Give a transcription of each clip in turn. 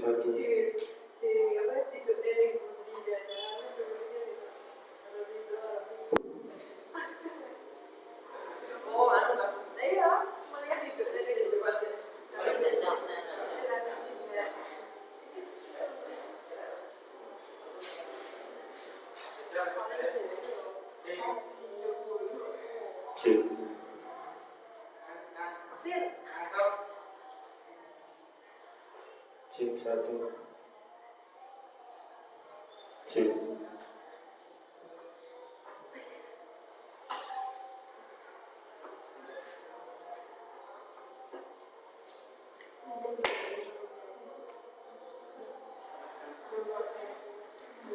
satu. Cek. Cek satu. Cek. Cek.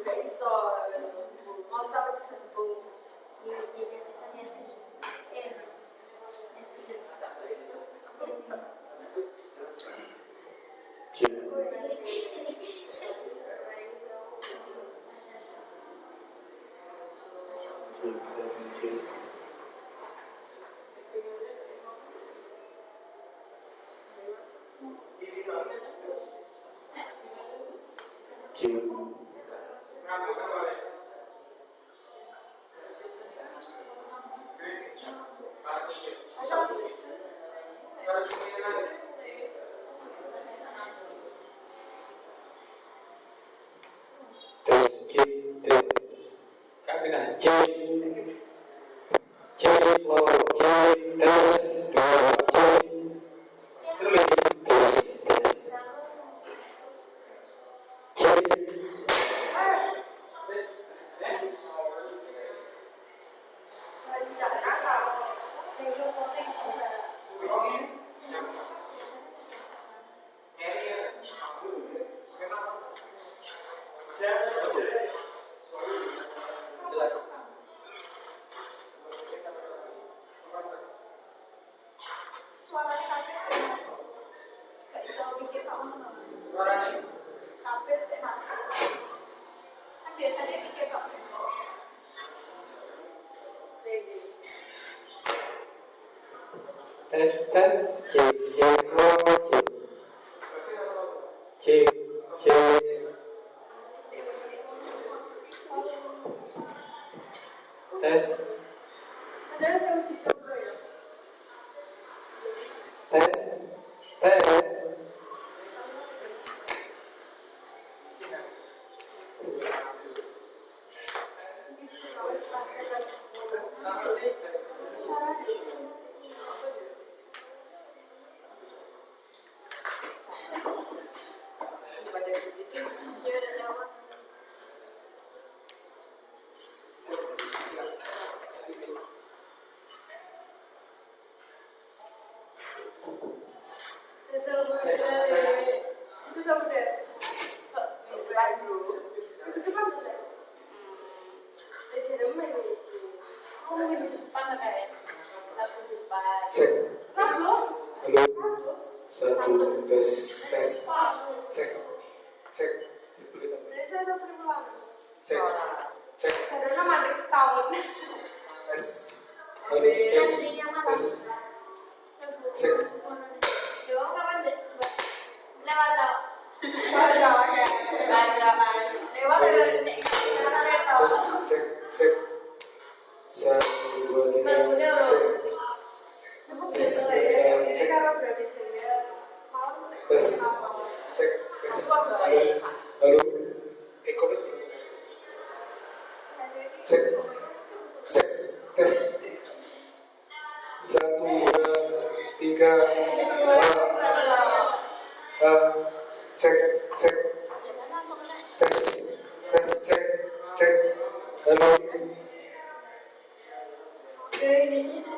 Cek satu cek. Cek. Tes cek tes. Kagak cek. Cek lo cek tes dua cek. Terus tes tes. Cek. Suaranya kaget sih masuk, gak bisa mikir kamu tapi saya masuk kan biasanya mikir kamu Tes tes cek cek lo cek. Cek cek. Tes ada saya uji coba ya. tes tes. Itu sama deh. Live dulu. Itu kan di sini menu. Oh, menu di depan kayak lagu di depan. Cek. Halo. Halo. Satu tes tes. Cek cek. Jadi saya satu pulang. Cek cek. Karena mandek setahun. Tes. Halo tes tes. Cek. Doang kapan deh? Lewat dong. Lewat ya. Lewat dari ini. Tes cek cek. Satu dua tiga cek. Tes cek. Tes cek tes. Halo. Eko. Cek cek tes. Satu dua tiga. Cek cek tes tes cek cek. Halo. Cek. Cek.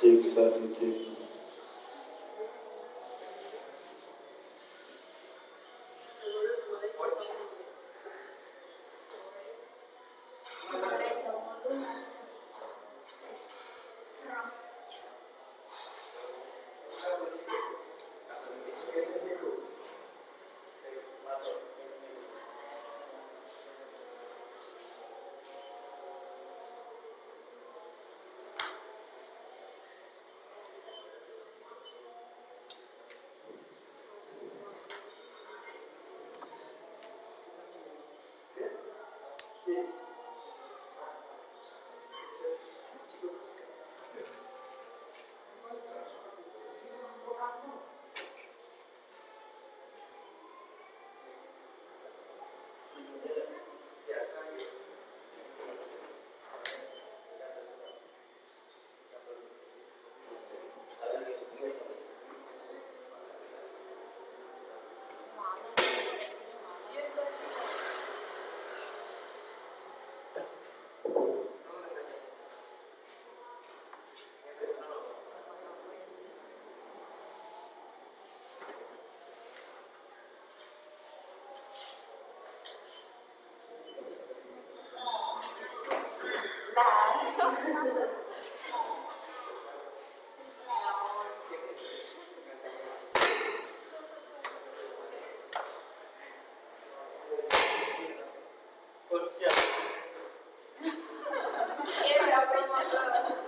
Cek satu cek.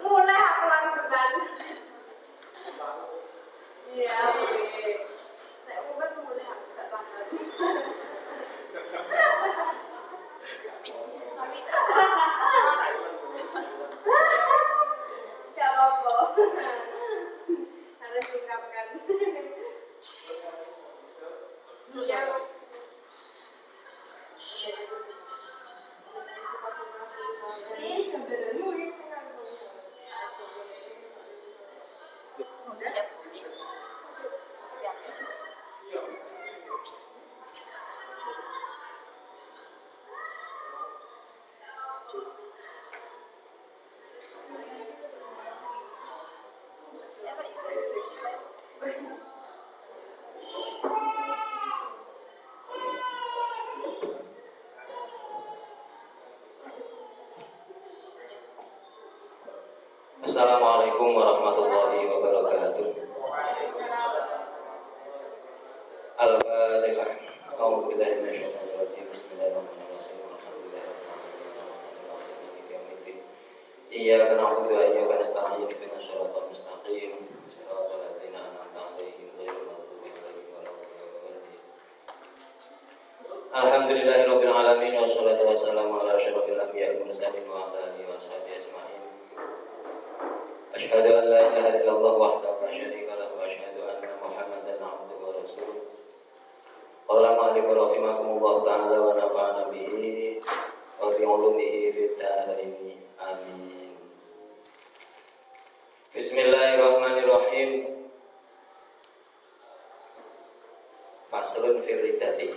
Mulai aku langsungan. Iya, boleh. Nek aku kan mulai aku gak paham. Gak apa-apa. Harus diungkapkan. Ya. Assalamualaikum warahmatullahi wabarakatuh. Al-Fatihah. A'udzu billahi minasyaitonir rajim. Bismillahirrahmanirrahim. Alhamdulillahirabbil Iyyaka na'budu wa iyyaka nasta'in. Ihdinas siratal mustaqim. Shiratal ladzina an'amta 'alaihim ghairil maghdubi 'alaihim waladdallin. Alhamdulillahirabbil alamin wassalatu wassalamu ala asyrofil anbiya'i wal mursalin wa ala alihi washabihi ajma'in. Asyhadu an la ilaha illallah wahdahu la syarika lahu wa asyhadu anna Muhammadan 'abduhu wa rasuluh. Qala ma'alif rahimakumullah ta'ala wa nafa'ana bihi wa bi'ulumihi fid dharain. Amin. Bismillahirrahmanirrahim. Faslun fil riddati.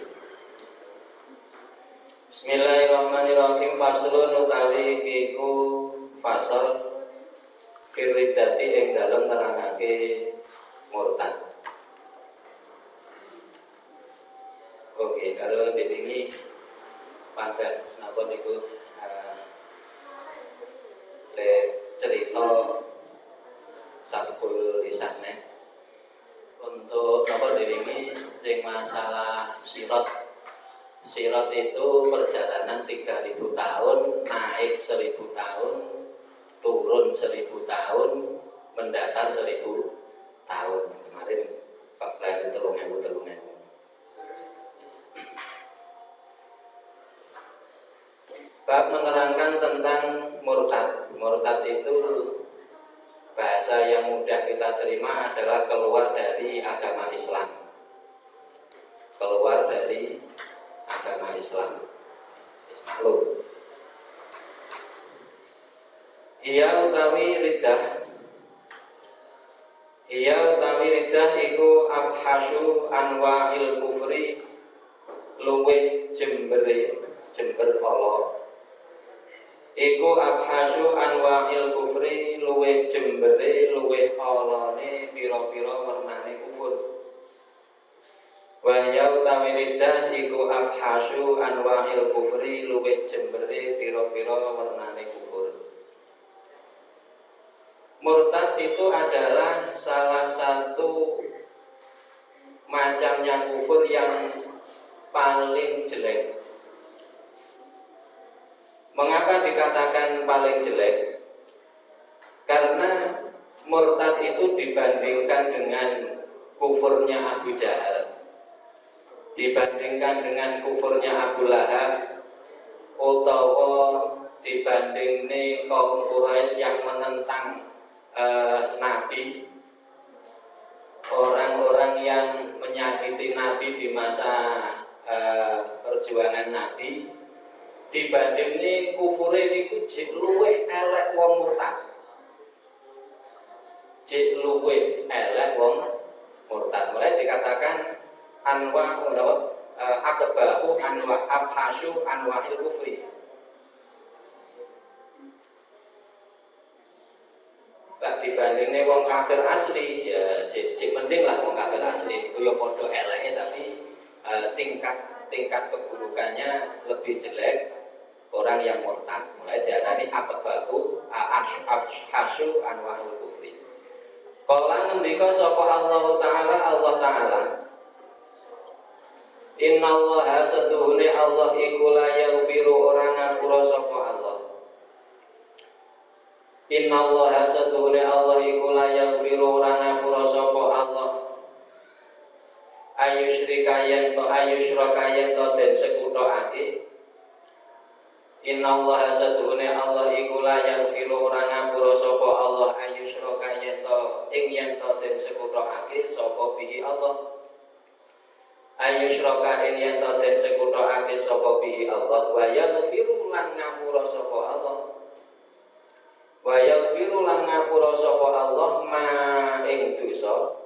Bismillahirrahmanirrahim. Faslun utawi iku fasal fil riddati ing dalem nerangake murtad. Oke, kalau ini mangga napa niku le cerita sabul lisannya untuk napa ini sing masalah sirat itu perjalanan 3.000 tahun, naik 1.000 tahun, turun 1.000 tahun, mendatar 1.000 tahun. Kemarin Pak Lain telung. Bab menerangkan tentang murtad. Murtad itu bahasa yang mudah kita terima adalah keluar dari agama Islam. Keluar dari agama Islam. Ismail. Hiya utawi riddah iku afhasyu anwa'il kufri, luwih jember Allah. Iku afhasyu anwa'il kufri, luwih jembere luwih alane pira-pira wernane kufur. Wahya utawi riddah iku afhasyu anwa'il kufri, luwih jembere pira-pira wernane kufur. Murtad itu adalah salah satu macamnya kufur yang paling jelek. Mengapa dikatakan paling jelek? Karena murtad itu dibandingkan dengan kufurnya Abu Jahal, dibandingkan dengan kufurnya Abu Lahab, utawa dibanding kaum Quraisy yang menentang Nabi, orang-orang yang menyakiti Nabi di masa perjuangan Nabi, dibanding kufure niku jek luwih elek wong murtad. Jek luwih elek wong murtad. Mulai dikatakan anwa akbahu anwa afhasyu anwa'il kufri. Lah dibandingne wong kafir asli ya cek mending lah wong kafir asli iku ya padha eleke tapi tingkat keburukannya lebih jelek orang yang murtad. Mulai diarani akbahu afhasyu anwa'il kufri. Kala ngendika sapa Allah Ta'ala Innallaha satuhune Allah iku la yaghfiru ora ngapura sapa Allah. Innallaha satuhune Allah iku la yaghfiru ora ngapura sapa Allah. Ayusyrika yen to den sekuthoake. Innallaha satuhune Allah iku la yaghfiru ora ngapura sapa Allah ayusyrika yen to den sekuthoake sapa bihi Allah. Ayusyraka yen to den sekuthoake sapa bihi Allah wa yaghfiru lan ngapura sapa Allah. Wa yaghfiru lan ngapura sapa Allah ma ing dosa.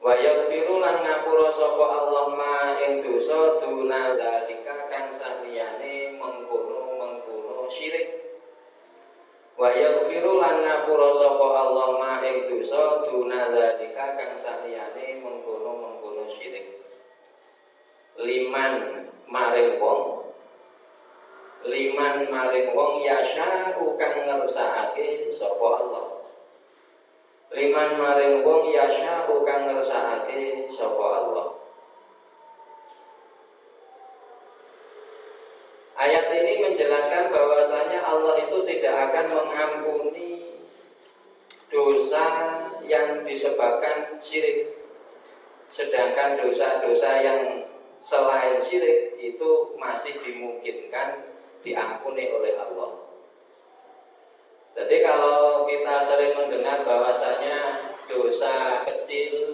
Wa yaghfiru lan ngapura sapa Allah ma ing dosa duna dzalika kang saliyane mengkono syirik. Wa yaghfiru lan ngapura sapa Allah ma ing dosa duna dzalika kang saliyane mengkono syirik. Liman maring wong yasha kang ngersakake sapa Allah. Liman maring wong yasha kang ngersakake sapa Allah. Ayat ini menjelaskan bahwasanya Allah itu tidak akan mengampuni dosa yang disebabkan syirik. Sedangkan dosa-dosa yang selain syirik itu masih dimungkinkan diampuni oleh Allah. Jadi kalau kita sering mendengar bahwasanya dosa kecil,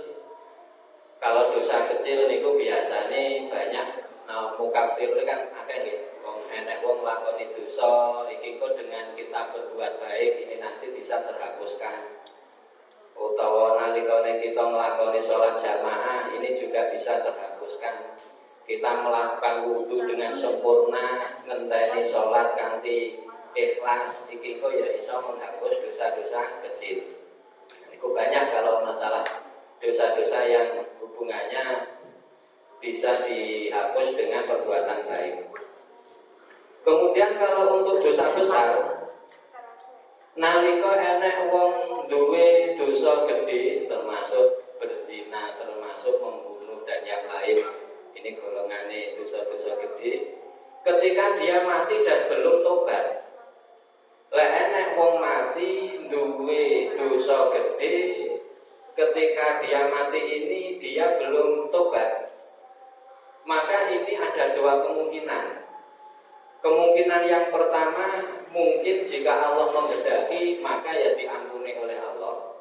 kalau dosa kecil niku biasanya banyak mukafir kan akeh nggih. Wong enek wong nglakoni dosa iki kok dengan kita berbuat baik ini nanti bisa terhapuskan. Utawa nalikane kita nglakoni sholat jamaah ini juga bisa terhapuskan. Kita melakukan wudu dengan sempurna, ngenteni sholat kanthi ikhlas, iki kok ya iso menghapus dosa-dosa kecil. Itu banyak kalau masalah dosa-dosa yang hubungannya bisa dihapus dengan perbuatan baik. Kemudian kalau untuk dosa besar, nalika enek wong duwe dosa gede termasuk berzina, termasuk membunuh dan yang lain, ini golongannya dosa-dosa gede. Ketika dia mati dan belum tobat, lek enek wong mati duwe dosa gede, ketika dia mati ini dia belum tobat, maka ini ada dua kemungkinan. Kemungkinan yang pertama, mungkin jika Allah menghendaki maka ya diampuni oleh Allah.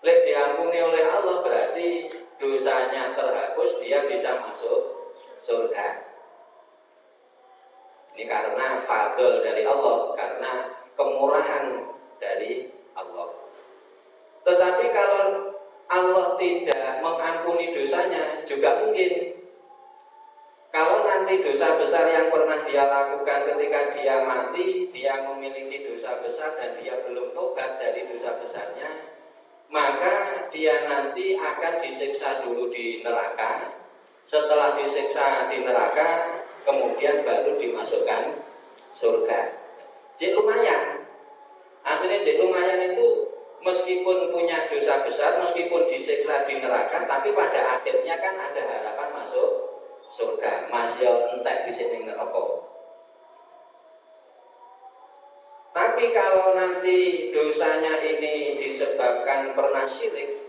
Lek diampuni oleh Allah berarti dosanya terhapus, dia bisa masuk surga. Ini karena fadl dari Allah, karena kemurahan dari Allah. Tetapi kalau Allah tidak mengampuni dosanya juga mungkin. Kalau nanti dosa besar yang pernah dia lakukan ketika dia mati, dia memiliki dosa besar dan dia belum tobat dari dosa besarnya, maka dia nanti akan disiksa dulu di neraka. Setelah disiksa di neraka, kemudian baru dimasukkan surga. Jek lumayan. Akhirnya jek lumayan itu meskipun punya dosa besar, meskipun disiksa di neraka, tapi pada akhirnya kan ada harapan masuk surga, masih entek di sini neraka. Tapi kalau nanti dosanya ini disebabkan pernah syirik,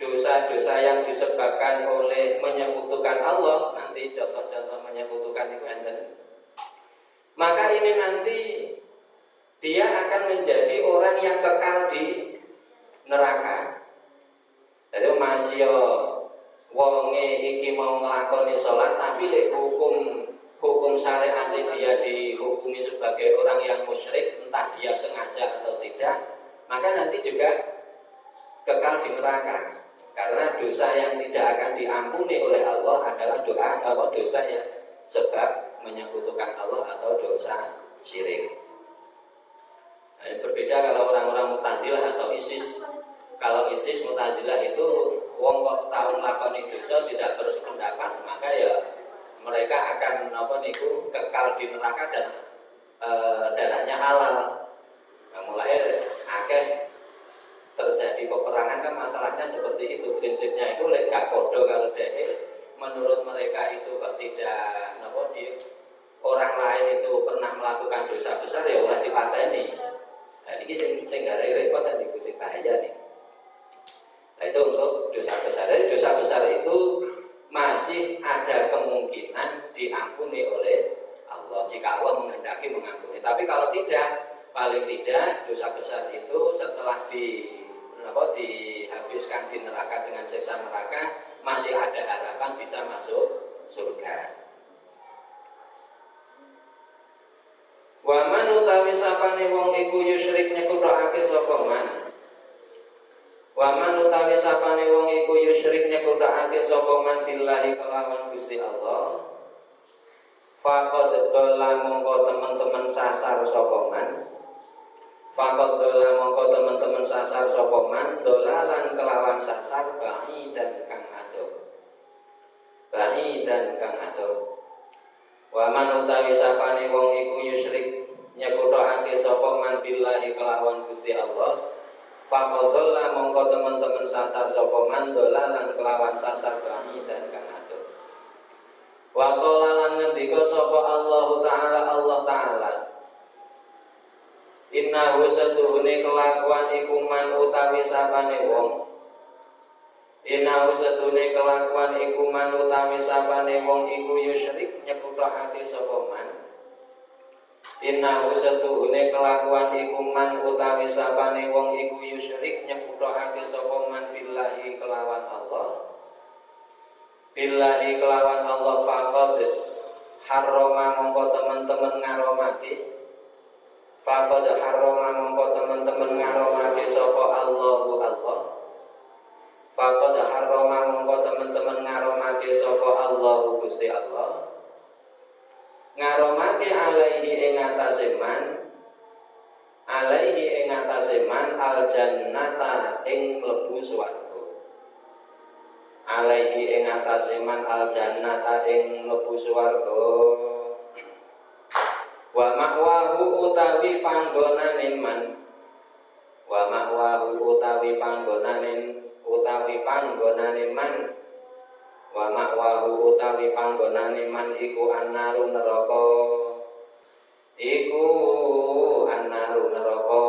dosa-dosa yang disebabkan oleh menyekutukan Allah, nanti contoh-contoh menyekutukan itu enten. Maka ini nanti dia akan menjadi orang yang kekal di neraka. Jadi masih wonge iki mau nglakoni sholat tapi lek hukum syariat dia dihukumi sebagai orang yang musyrik, entah dia sengaja atau tidak, maka nanti juga kekal di neraka. Karena dosa yang tidak akan diampuni oleh Allah adalah dosa ya sebab menyekutukan Allah atau dosa syirik. Nah, berbeda kalau orang-orang Mu'tazilah atau ISIS. Kalau ISIS Mu'tazilah itu wong kok tahu nglakoni dosa tidak bersependapat, maka ya mereka akan kekal di neraka dan darahnya halal. Nah, mulai akeh terjadi peperangan kan masalahnya seperti itu. Prinsipnya itu lek gak podo kalau menurut mereka itu kok tidak orang lain itu pernah melakukan dosa besar ya oleh dipateni. Nah ini sing gak repot tadi kucing bahaya nih. Nah itu untuk dosa besar. Jadi dosa besar itu masih ada kemungkinan diampuni oleh Allah jika Allah menghendaki mengampuni. Tapi kalau tidak, paling tidak dosa besar itu setelah dihabiskan di neraka dengan siksa neraka masih ada harapan bisa masuk surga. Wa man utawi sapane wong iku yusyrik nyekutake sapa man. Wa man utawi sapane wong iku yusyrik nyekutake sapa man billahi kelawan Gusti Allah. Faqad dhalla mongko teman-teman sasar sapa man. Faqad dhalla mongko teman-teman sasar sapa man dolalan kelawan sasar ba'i dan kang adoh. Ba'i dan kang adoh. Wa man utawi sapane wong iku yusyrik nyekutake sapa man billahi kelawan Gusti Allah. Faqadalla mongko teman-teman sasar sapa man dolalan kelawan sasar ba'i dan kang adoh. Wa qala lan ngendika sapa Allah Ta'ala innahu satuhune kelakuan iku man utawi sapane wong. Innahu satune kelakuan iku man utawi sapane wong iku yusyrik nyekutake sapa man. Innahu satune kelakuan iku man utawi sapane wong iku yusyrik nyekutake sapa man billahi kelawan Allah. Billahi kelawan Allah faqad harrama mongko teman-teman ngaromake. Faqad harrama mongko teman-teman ngaromake sapa Allahu Allah. Faqad harrama mongko teman-teman ngaromake sapa Allah Gusti Allah. Ngaromake alaihi ing atase man. Alaihi ing atase man al jannata ing mlebu swarga. Alaihi ing atase man al jannata ing mlebu swarga. Wa ma'wahu utawi panggonane man. Wa ma'wahu utawi panggonane man. Wa ma'wahu utawi panggonane man iku annaru neraka. Iku annaru neraka.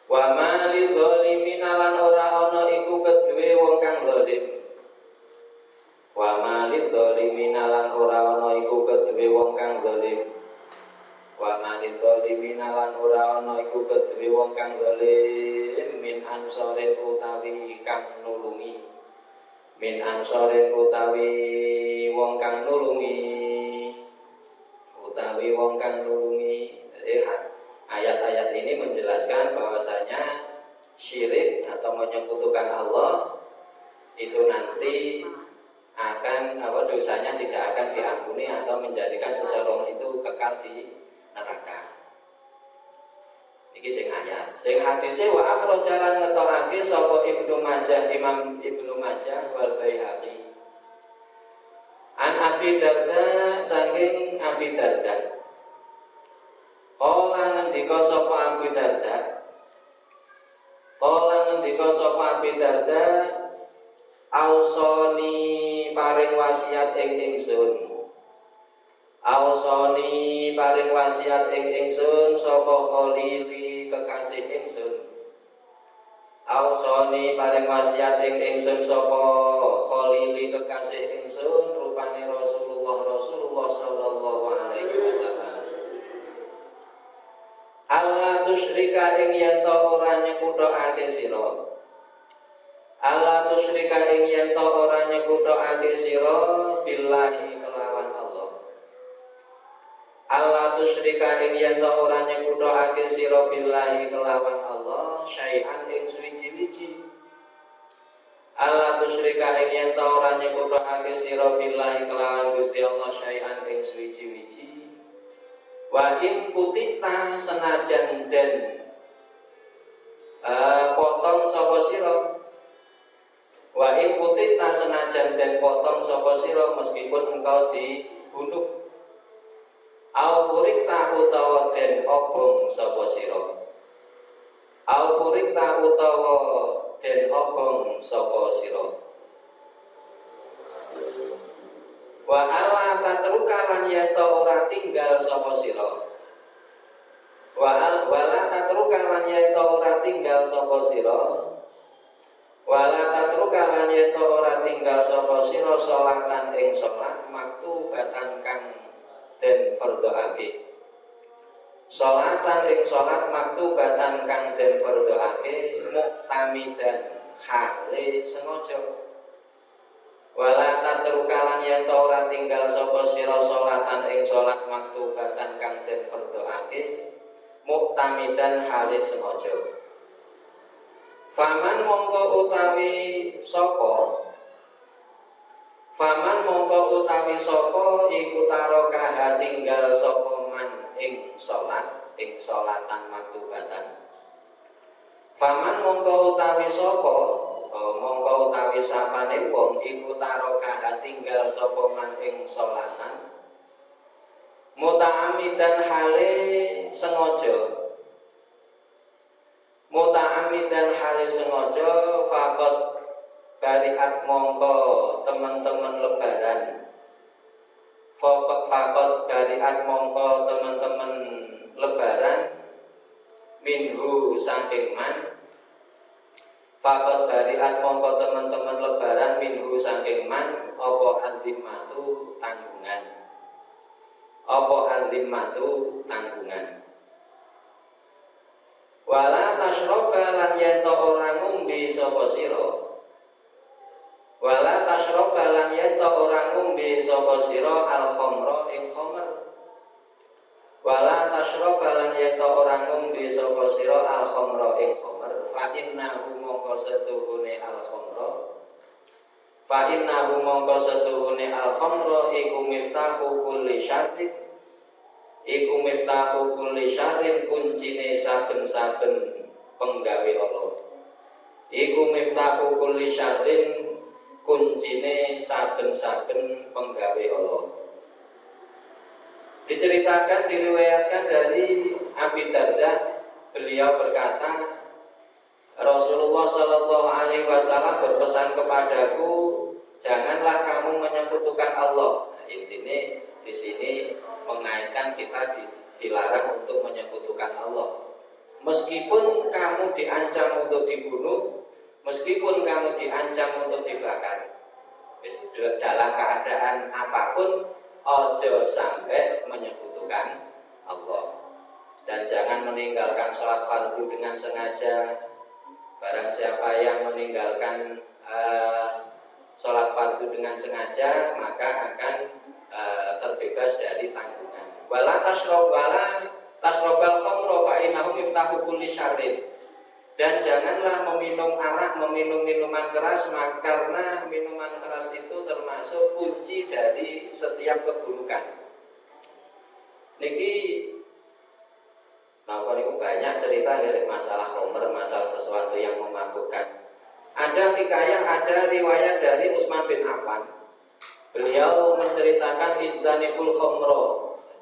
Wa ma lidzalimin lan ora ana iku kedue wong kang zalim. Wa ma lidzalimin lan ora ana iku kedue wong kang zalim. Wa ma lidzalimin lan ora ana iku kedue wong kang zalim min ansorin utawi kang nulungi. Min ansorin utawi wong kang nulungi. Utawi wong kang nulungi. Ayat-ayat ini menjelaskan bahwasanya syirik atau menyekutukan Allah itu nanti akan dosanya tidak akan diampuni atau menjadikan seseorang itu kekal di neraka. Iki sing ayat. Sing hadise wa akhrajalan ngetokake sapa Ibnu Majah, Imam Ibnu Majah wal Baihaqi. An Abi Darda saking Abi Darda. Qala ngendika sapa Abi Darda. Qala ngendika sapa Abi Darda, ausoni paring wasiat ing ingsun. Ausoni paring wasiat ing ingsun sapa khalili kekasih ingsun. Ausoni paring wasiat ing ingsun sapa khalili kekasih ingsun rupane Rasulullah sallallahu alaihi wasallam. Allah tusyrika ing yen to ora nyekuthokake sira. Allah tusyrika ing yen to ora nyekuthokake sira billahi kelawan Allah. Allah tusyrika ing yen to ora nyekuthokake sira billahi kelawan Allah syai'an ing suwiji-wiji. Allah tusyrika ing yen to ora nyekuthokake sira billahi kelawan Gusti Allah syai'an ing suwiji-wiji. Wa in kutita senajan den potong sapa sira. Wa in kutita senajan den potong sapa sira meskipun engkau dibunuh. Au furikta utawa den obong sapa sira. Au furikta utawa den obong sapa sira. Wa alla tatruka lan yen ora tinggal sapa sira. Wala tatruka lan yen ora tinggal sapa sira. Wala tatruka lan yen ora tinggal sapa sira salatan ing salat maktubatan kang den fardhoake. Salatan ing salat maktubatan kang den fardhoake muktamidan hale sengaja. Wala tatruka lan yen ora tinggal sapa sira salatan ing salat maktubatan kang den fardhoake muktamidan hale sengaja. Faman mongko utawi sapa iku tarokaha tinggal sapa man ing salatan maktubatan. Faman mongko utawi sapane wong iku tarokaha tinggal sapa man ing salatan muta'ammidan hale sengaja. Muta'ammidan hale sengaja faqad bariat mongko teman-teman lebaran. Faqad bariat mongko teman-teman lebaran minhu saking man. Faqad bariat mongko teman-teman lebaran minhu saking man apa azimatu tanggungan. Apa azimatu tanggungan. Wala tasroba lan yen to ora ngombe sapa sira. Wala tasroba lan yen to ora ngombe sapa sira al khamra ing khamr. Wala tasroba lan yen to ora ngombe sapa sira al khamra ing khamr. Fa innahu mongko setuhune al khamra. Fa innahu mongko setuhune al khamra iku miftahu kulli syarrin. Iku miftahu kulli syarrin kuncine saben-saben penggawe Allah. Iku miftahu kulli syarrin kuncine saben-saben penggawe Allah. Diceritakan, diriwayatkan dari Abi Darda, beliau berkata, Rasulullah Shallallahu Alaihi Wasallam berpesan kepadaku, janganlah kamu menyekutukan Allah. Nah, intinya di sini mengaitkan kita dilarang untuk menyekutukan Allah. Meskipun kamu diancam untuk dibunuh, meskipun kamu diancam untuk dibakar, dalam keadaan apapun, ojo sampai menyekutukan Allah. Dan jangan meninggalkan sholat fardu dengan sengaja. Barang siapa yang meninggalkan sholat fardu dengan sengaja, maka akan terbebas dari tanggungan. Wala tasrobal khamra fa innahu miftahu kulli syarrin. Dan janganlah meminum arak, meminum minuman keras, karena minuman keras itu termasuk kunci dari setiap keburukan. Niki banyak cerita dari masalah khamr, masalah sesuatu yang memabukkan. Ada hikayah, ada riwayat dari Utsman bin Affan. Beliau menceritakan istanibul khamra.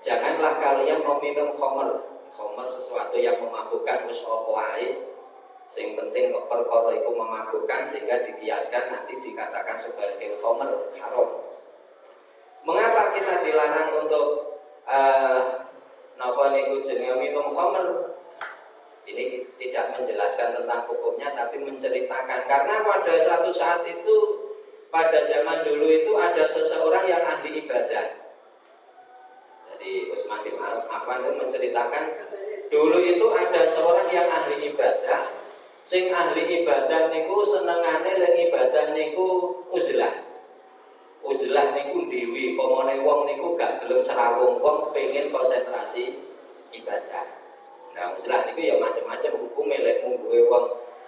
Janganlah kalian meminum khamr. Khamr sesuatu yang memabukkan wis apa wae. Sing penting perkara iku memabukkan sehingga dikiaskan nanti dikatakan sebagai khamr haram. Mengapa kita dilarang untuk napa niku jenenge minum khamr? Ini tidak menjelaskan tentang hukumnya, tapi menceritakan. Karena pada satu saat itu, pada zaman dulu itu ada seseorang yang ahli ibadah. Jadi Utsman bin Affan itu menceritakan, dulu itu ada seorang yang ahli ibadah. Sing ahli ibadah niku senengane lek ibadah niku uzlah. Uzlah niku dewi, pomone wong niku gak gelem serawung, wong pengen konsentrasi ibadah. Nah, uzlah niku ya macam-macam hukume lek mungguhe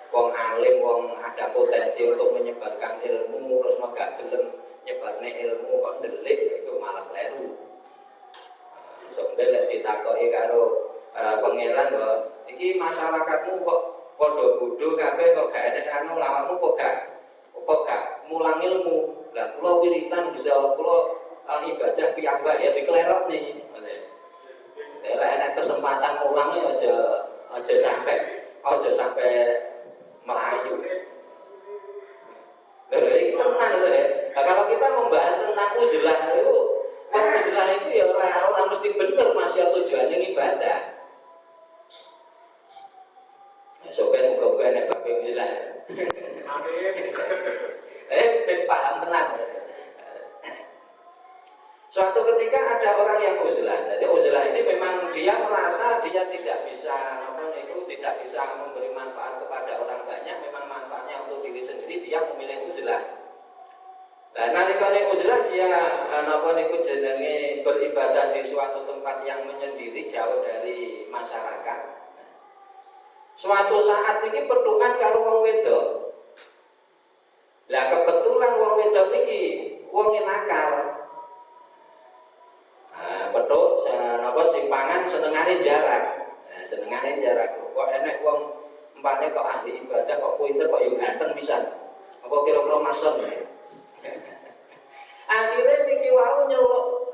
wong alim, wong ada potensi untuk menyebarkan ilmu terus mah gak gelem nyebarne ilmu kok ndelik itu malah kleru. Sok lek ditakoki karo pangeran kok iki masyarakatmu kok padha bodho kabeh kok gak enek anu lawakmu kok gak mulang ilmu. Lah kula wiritan bisa kula ibadah piyambak ya diklerok nih. Lek enek kesempatan mulang ya aja sampai melayu. Lha iki tenan lho ya. Nah, kalau kita membahas tentang uzlah itu, uzlah itu ya ora mesti bener Mas ya tujuannya ibadah. Nah, sopen muga-muga enek bab uzlah. Amin. Ben paham tenan. Suatu ketika ada orang yang uzlah. Jadi uzlah ini memang dia merasa dia tidak bisa tidak bisa memberi manfaat kepada orang banyak, memang manfaatnya untuk diri sendiri, dia memilih uzlah. Nah, nalikane uzlah dia jenenge beribadah di suatu tempat yang menyendiri jauh dari masyarakat. Suatu saat niki petukan karo wong wedok. Lah kebetulan wong wedok niki wong nakal. Petuk sing pangan senengane jarak. Nah, senengane jarak. Kok enek wong empane kok ahli ibadah kok pinter kok yo ganteng pisan. Apa kira-kira mason. Akhirnya niki wau nyeluk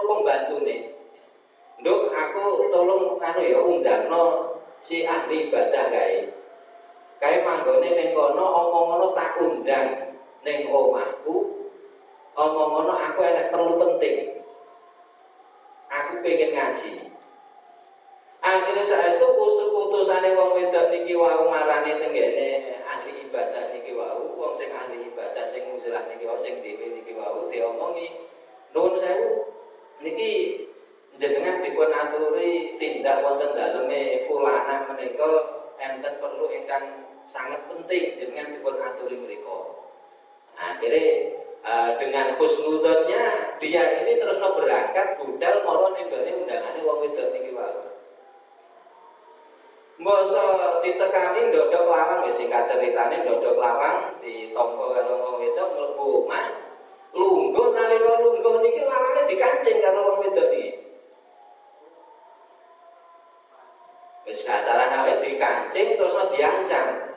pembantune. Nduk aku tolong undangno si ahli ibadah kae. Kae manggone ning kono omong-omong tak undang ning omahku. Omong-omong aku enek perlu penting. Aku pengen ngaji. Akhirnya saestu putusane wong wedok niki wau marani tenggene ahli ibadah niki wau, wong sing ahli ibadah sing uzlah niki wau sing dhewe niki wau diomongi, "Nuwun sewu, niki jenengan dipun aturi tindak wonten daleme fulanah menika enten perlu ingkang sangat penting jenengan dipun aturi mriku." Akhirnya dengan husnudzonnya dia ini terus berangkat budal moro ning gone undangane wong wedok niki wae. Mbok ditekani ndodok lawang wis singkat ceritane ndodok lawang ditampa karo wong wedok mlebu omah. Lungguh nalika lungguh niki lawange dikancing karo wong wedok iki. Wis kasaran awet dikancing terus diancam.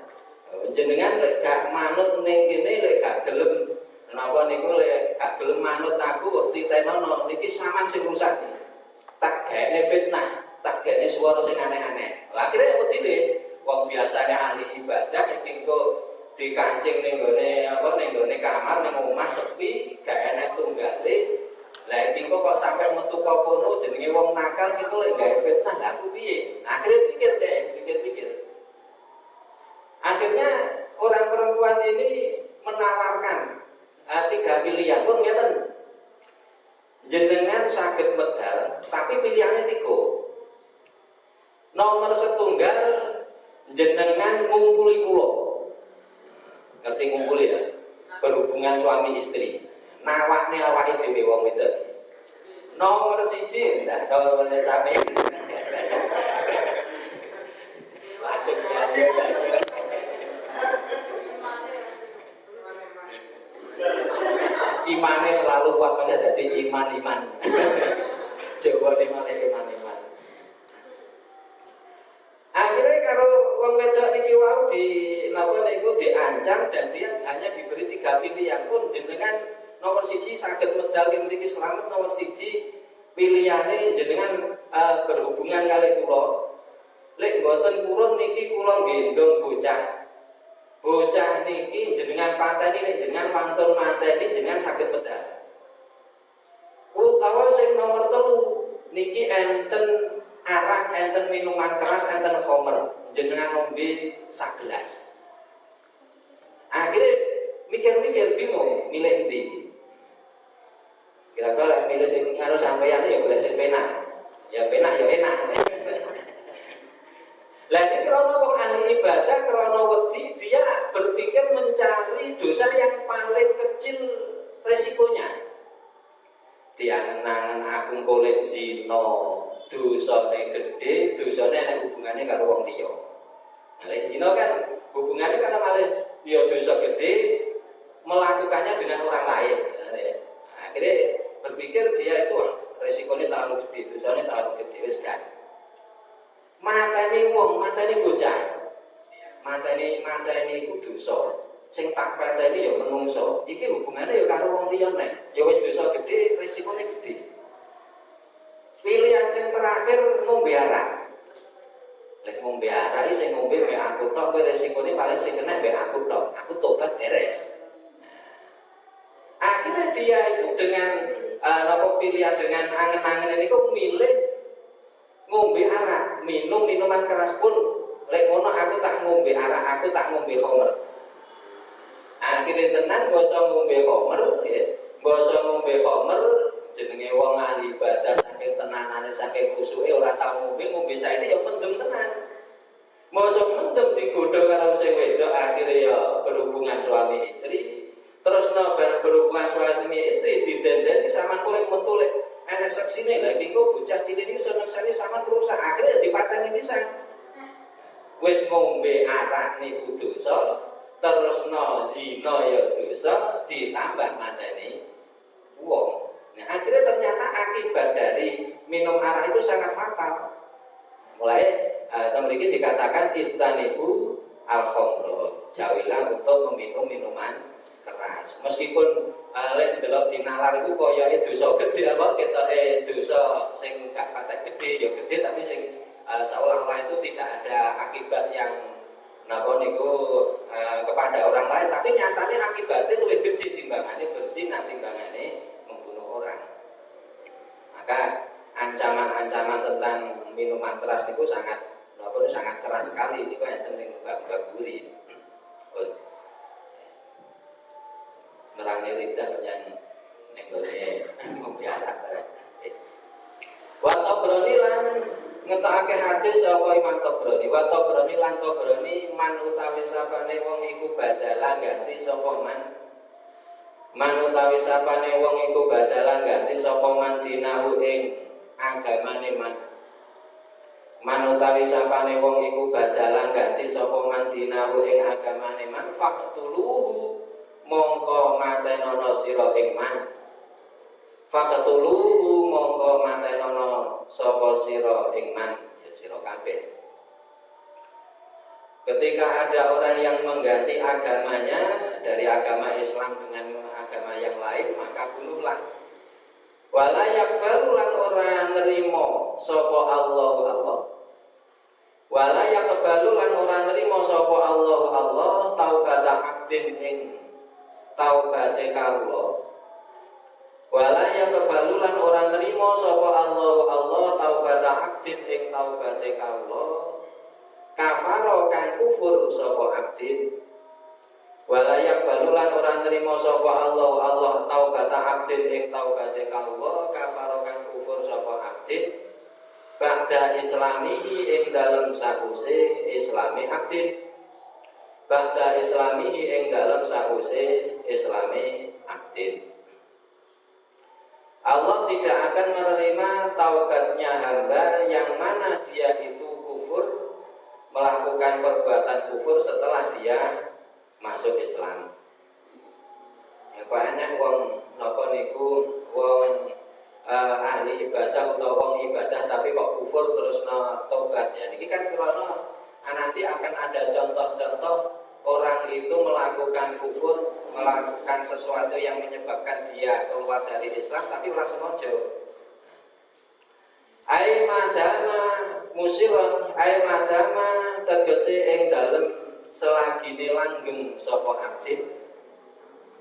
Jenengan lek gak manut ning kene lek gak gelem napa niku lek gak gelem manut aku kok titenono niki sampean sing rusak. Tak gaene fitnah, tak gaene swara sing aneh-aneh. Lah akhire wedine wong biasane ahli ibadah iki kok dikancing ning gone kamar ning omah sepi, gak enek tunggale. Lah iki kok sampe metu kok kono jenenge wong nakal niku lek gawe fitnah, lah aku piye? Akhire pikir. Akhirnya orang perempuan ini menawarkan 3 pilihan pun ngeten. Jenengan saged medal, tapi pilihannya 3. Nomor setunggal jenengan ngumpuli kula. Ngerti ngumpuli ya? Berhubungan suami istri. Nawakne awake dhewe wong wedok. Nomor 1 ndak nomor sampe. Langsung ya. Imane selalu kuat banget jadi iman. Jawa iman. Akhirnya kalau wong wedok niki wau diancam dan dia hanya diberi 3 pilihan pun jenengan nomor 1 saged medal mriki selamat, nomor 1 pilihane jenengan berhubungan kali kula. Lek mboten purun niki kula gendong bocah. Bocah niki jenengan pateni nek jenengan mantun mateni jenengan saged medal. Utawa sing nomor 3 niki enten arak, enten minuman keras, enten khamr, jenengan ngombe sak gelas. Akhirnya mikir-mikir bingung milih ndi. Kira-kira milih sing karo sampeyan ya golek sing penak. Ya penak ya enak. Lah ini karena wong ahli ibadah, karena wedi dia berpikir mencari dosa yang paling kecil resikonya. Diangen-angen aku golek zina, dosane gede, dosane ana hubungannya karo wong liya. Nah, zina kan hubungannya karena malah dia dosa gede melakukannya dengan orang lain. Nah, akhirnya berpikir dia itu resikonya terlalu gede, dosanya terlalu gede, wis kan. Matane wong, matane bocah. Matane iku dosa. Sing tak pateni ya menungso. Iki hubungannya ya karo wong liya nek. Ya wis dosa gede, resikonya gede. Pilihan sing terakhir ngombe arak. Lek ngombe arak iki sing ngombe mek aku tok, kowe resikone paling sing kena mek aku tok. Aku tobat beres. Akhirnya dia itu dengan pilihan dengan angen-angen ini kok milih ngombe arak, minum minuman keras pun lek ngono aku tak ngombe arak, aku tak ngombe khamr. Akhirnya tenan basa ngombe khamr, ya. Basa ngombe khamr jenenge wong ahli ibadah saking tenanane saking khusuke ora tau ngombe saiki ya mendem tenan. Basa mendem digodho karo sing wedok akhirnya ya berhubungan suami istri. Terus berhubungan suami istri didendeni sampean kulit mentulek enek seksine lagi kok bocah cilik iki seneng sane sampean rusak akhirnya dipateni pisan. Wis ngombe arak niku dosa, terus zina ya dosa, ditambah mateni wong. Nah, akhirnya ternyata akibat dari minum arak itu sangat fatal. Mulai mriki dikatakan istanibu al-khamra, jauhilah untuk meminum minuman keras. Meskipun lek delok dinalar iku koyoke dosa gedhe apa ketoke dosa sing gak patek gedhe ya gedhe tapi sing seolah-olah itu tidak ada akibat yang napa niku kepada orang lain tapi nyatane akibatnya luwih gedhe timbangane berzina timbangane membunuh orang. Maka ancaman-ancaman tentang minuman keras niku sangat keras sekali niku enten ing bab-bab buri. Nerangnya lidah yang nenggone membiarak. Wa Tabrani lan ngetokake hadis sapa Imam Tabrani. Wa Tabrani lan Tabrani man utawi sapane wong iku badalah ganti sapa man. Man utawi sapane wong iku badalah ganti sapa man dinahu ing agamane man. Man utawi sapane wong iku badalah ganti sapa man dinahu ing agamane man faqtuluhu mongko matenono sira ing man. Faqtuluhu mongko matenono sapa sira ing man, ya sira kabeh. Ketika ada orang yang mengganti agamanya dari agama Islam dengan agama yang lain, maka bunuhlah. Wala yaqbalu lan ora nerima sapa Allah. Wala yaqbalu lan ora nerima sapa Allah taubata abdin ing taubate kawula. Wala yaqbalu lan ora nerima sapa Allah taubata abdin ing taubate kawula. Kafaro kang kufur sapa abdin. Wala yaqbalu lan ora nerima sapa Allah taubata abdin ing taubate kawula. Kafaro kang kufur sapa abdin. Ba'da islamihi ing dalem sakuse islami abdin. Ba'da islamihi ing dalem sakuse islami abdin. Allah tidak akan menerima taubatnya hamba yang mana dia itu kufur, melakukan perbuatan kufur setelah dia masuk Islam. Ya kok enak wong napa niku wong ahli ibadah atau wong ibadah tapi kok kufur terus tobat ya. Niki kan krana nanti akan ada contoh-contoh orang itu melakukan kufur, melakukan sesuatu yang menyebabkan dia keluar dari Islam tapi ora sengaja. Ai madama musiron, ai madama tegese ing dalem selagine langgeng sapa abdin.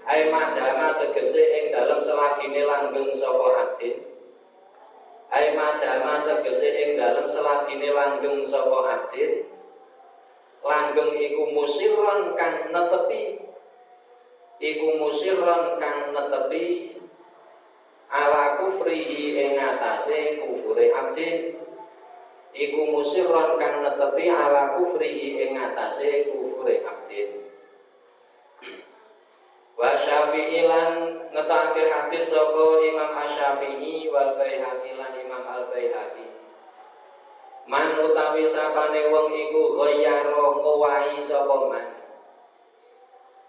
Ai madama tegese ing dalem selagine langgeng sapa abdin. Ai madama tegese ing dalem selagine langgeng sapa abdin. Langgeng iku musirron kang netepi. Iku musirron kang netepi ala kufrihi ing atase kufure abdin. Iku musirron kang netepi ala kufrihi ing atase kufure abdin. Wa Syafi'i lan ngetake hadis sapa Imam Asy-Syafi'i wal Baihaqi lan Imam Al-Baihaqi. Man utawi sapane wong iku ghayyara ngowahi sapa man.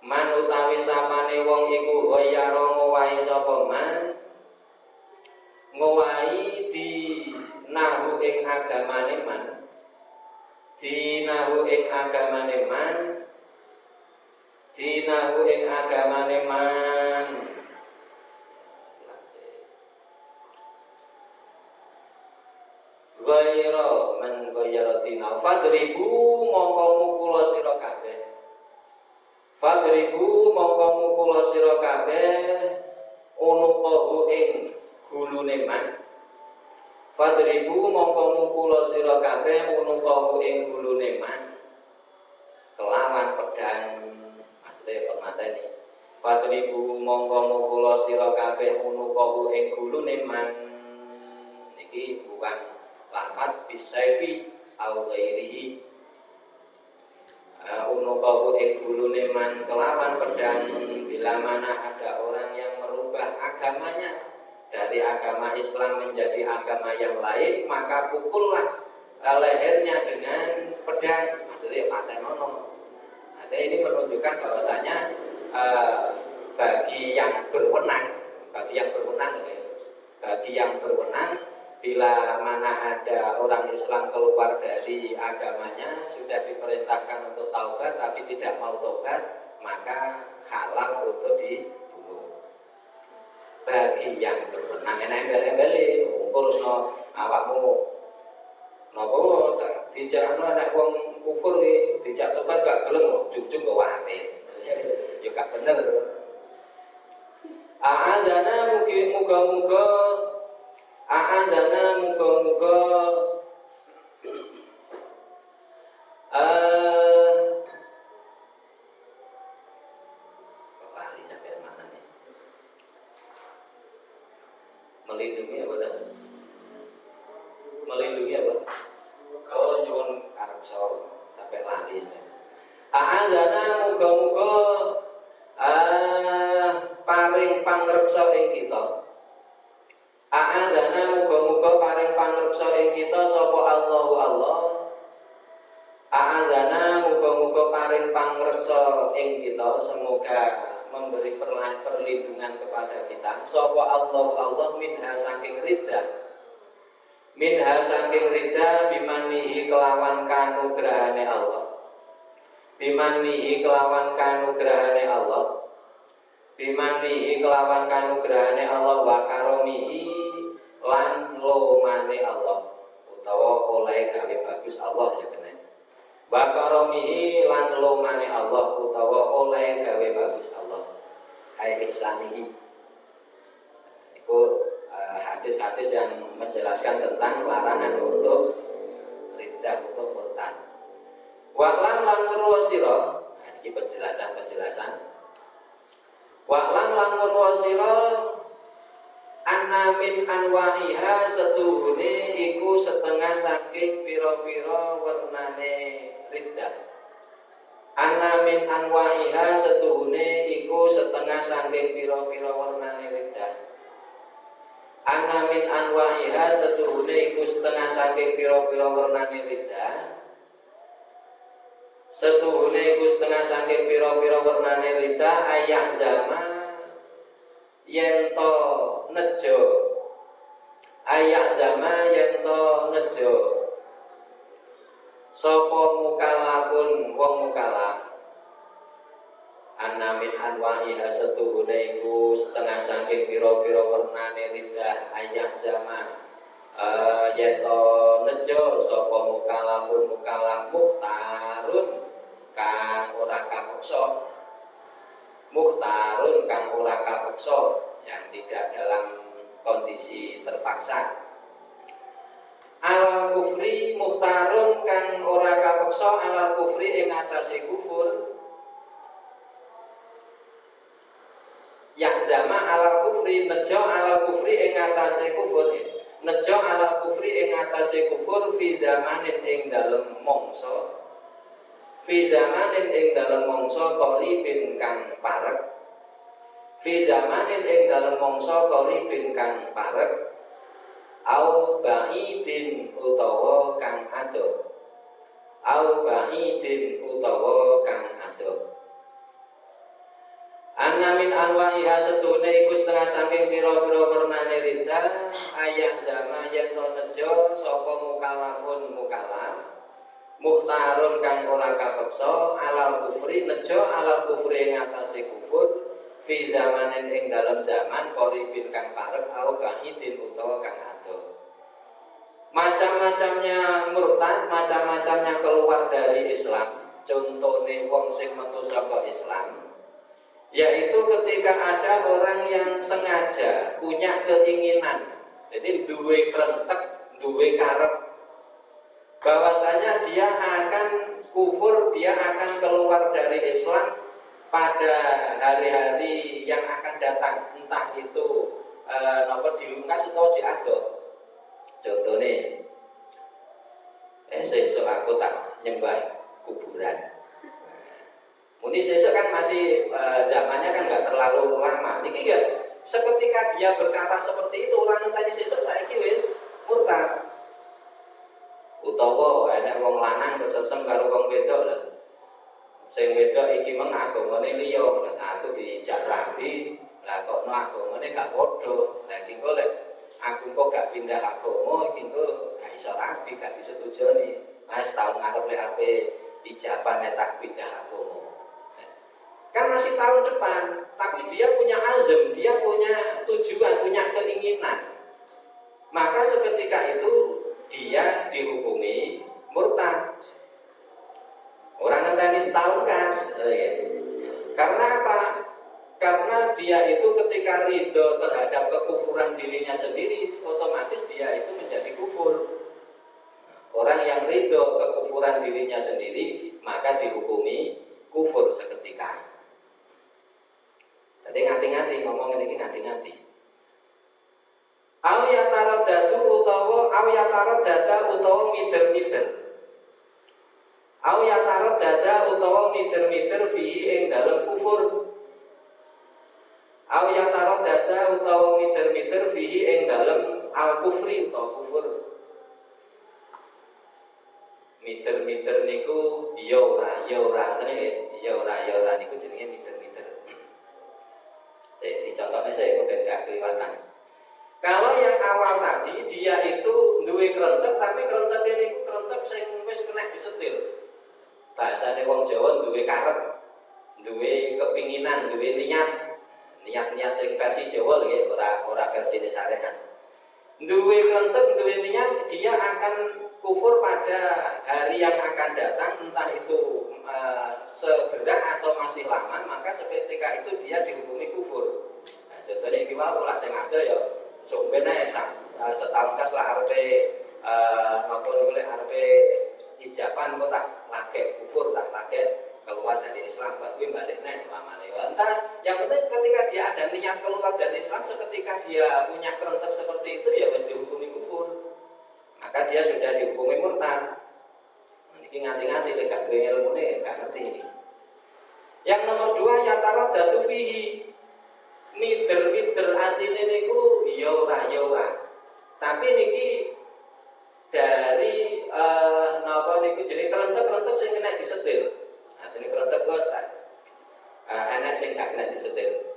Man utawi sapane wong iku ghayyara ngowahi sapa man. Ngowahi di nahu ing agamane man. Di nahu ing agamane man. Dinahu ing agamane man. Ghaira man ghaira dina fadribu mongko mukula sira kabeh. Fadribu mongko mukula sira kabeh unuqahu ing gulune man. Fadribu mongko mukula sira kabeh unuqahu ing gulune man. Kelawan pedang mateni. Fadribu mongko mukula sira kabeh unuqahu ing gulune man. Niki bukan lafaz bisayfi au ghairihi. Unuqahu ing gulune man kelawan pedang. Bila mana ada orang yang merubah agamanya dari agama Islam menjadi agama yang lain, maka pukullah lehernya dengan pedang. Maksudnya patenono. Ini menunjukkan bahwasanya bagi yang berwenang, bila mana ada orang Islam keluar dari agamanya sudah diperintahkan untuk taubat tapi tidak mau taubat, maka halal untuk dibunuh. Bagi yang berwenang, enak embel-embeli, urusno awakmu, nopo dijakno anak wong kufur iki dijak tobat gak gelem kok jujug kok warit. Ya gak bener. A'adzana muga-muga lali sampai mana nih? Melindungi apa dah? Melindungi apa? Oh, suwun arso sampai lali. A'adzana muga-muga paring pangreksa ing kita. A'adzana muga-muga paring pangreksa ing kita sapa Allahu Allah. A'adzana muga-muga paring pangreksa ing kita, semoga memberi perlindungan kepada kita sapa Allahu Allah minha saking ridha. Minha saking ridha bimanihi kelawan kanugrahane Allah. Bimanihi kelawan kanugrahane Allah. Bimanihi kelawan kanugrahane Allah wa karomihi lan lomane Allah utawa oleh gawe bagus Allah ya kena. Wa karomihi lan lomane Allah utawa oleh gawe bagus Allah. Hai ihsanihi. Itu hadis-hadis yang menjelaskan tentang larangan untuk riddah, untuk murtad. Wa'lam lan murwasira. Nah, ini penjelasan. Wa'lam lan murwasira anna min anwa'iha setuhune iku setengah saking pira-pira wernane riddah. Anna min anwa'iha setuhune iku setengah saking pira-pira wernane riddah. Anna min anwa'iha setuhune iku setengah saking pira-pira wernane riddah. Setuhune iku setengah saking pira-pira wernane riddah ayah zaman yen to nejo. Ayah zaman yen to nejo. Sapa mukallafun wong mukallaf. Anna min anwa'iha setuhune iku setengah saking pira-pira wernane riddah ayah zaman yen to nejo sapa mukallafun mukallaf mukhtarun kang ora kapeksa. Mukhtarun kang ora kapeksa, yang tidak dalam kondisi terpaksa. alal kufri muhtarun kang ora kapeksa alal kufri ing atase kufur. Yakzama alal kufri nejo alal kufri ing atase kufur. Nejo alal kufri ing atase kufur fi zamanin ing dalem mangsa. Fi zamanin ing dalem mangsa qaribin kang parek. Fi zamanin ing dalem mangsa qaribin kang parek. Au ba'idin utawa kang adoh. Au ba'idin utawa kang adoh. Anna min anwa'iha setune iku setengah saking pira-pira wernane ridha ayah zama yen to nejo sapa mukallafun mukallaf mukhtarun kang ora kapeksa alal kufri nejo alal kufri ing atase kufur fi zamanin ing dalam zaman qaribin kang parek au ba'idin utawa kang adoh. Macam-macamnya murtad, macam-macamnya keluar dari Islam. Contohnya wong sing metu saka Islam, yaitu ketika ada orang yang sengaja punya keinginan, jadi duwe krentek, duwe karep, bahwasanya dia akan kufur, dia akan keluar dari Islam pada hari-hari yang akan datang, entah itu dilungkas atau diadoh. Contohnya, sesuk aku tak nyembah kuburan. Muni sesuk kan masih zamannya kan nggak terlalu lama. Niki ya, seketika dia berkata seperti itu orang yang tadi sesuk saiki wis murtad. Utawa enek wong lanang kesesem karo wong wedok lho. Sing wedok iki meng agamane liya, aku dijak rabi, lah kok no agamane gak padha. Lah iki kok lek aku kok gak pindah agama, iki kok gak iso rabi, gak disetujoni. Mas tahun ngarep lek ape ijabah nek tak pindah agama. Kan masih tahun depan, tapi dia punya azam, dia punya tujuan, punya keinginan. Maka seketika itu dia dihukumi murtad. Orang ngenteni setahun kas, ya. Karena apa? Karena dia itu ketika ridho terhadap kekufuran dirinya sendiri, otomatis dia itu menjadi kufur. Orang yang ridho kekufuran dirinya sendiri, maka dihukumi kufur seketika. Jadi ngati-ngati ngomong ini ngati-ngati. Au yataradadu utawa au yataradada utawa mider-mider. Au yataradada utawa mider-mider fihi ing dalem kufur. Au yataradada utawa mider-mider fihi ing dalem al-kufri utawa kufur. Mider-mider niku ya ora ngene nggih. Ya ora niku jenenge mider-mider. Dicontohnya saya mungkin gak kelihatan. Kalau yang awal tadi dia itu duwe krentek, tapi krenteknya ini krentek sing wis kena disetir. Bahasane wong Jawa duwe karep, duwe kepinginan, duwe niat sing versi Jawa lho ya, ora versine sarean. Duwe krentek, duwe niat, dia akan kufur pada hari yang akan datang, entah itu segera atau masih lama, maka seketika itu dia dihukumi kufur. Nah, contohnya iki wae lak sing ada ya sombene setahun kas lah arepe napa niku lek arepe ijaban kok tak lagek kufur, tak lagek keluar dari Islam, baru balik neh lamane. Entah, yang penting ketika dia ada niat keluar dari Islam, seketika dia punya krentek seperti itu ya wis dihukumi kufur. Maka dia sudah dihukumi murtad. Ini nganti-nganti lek gak duwe ilmune gak ngerti ini. Yang nomor 2 yataradatu fihi. Mider artine niku ya ora. Tapi niki dari napa niku jenenge krentek sing kena disetir. Nah, jenenge krentek kok enak sing gak kena disetir.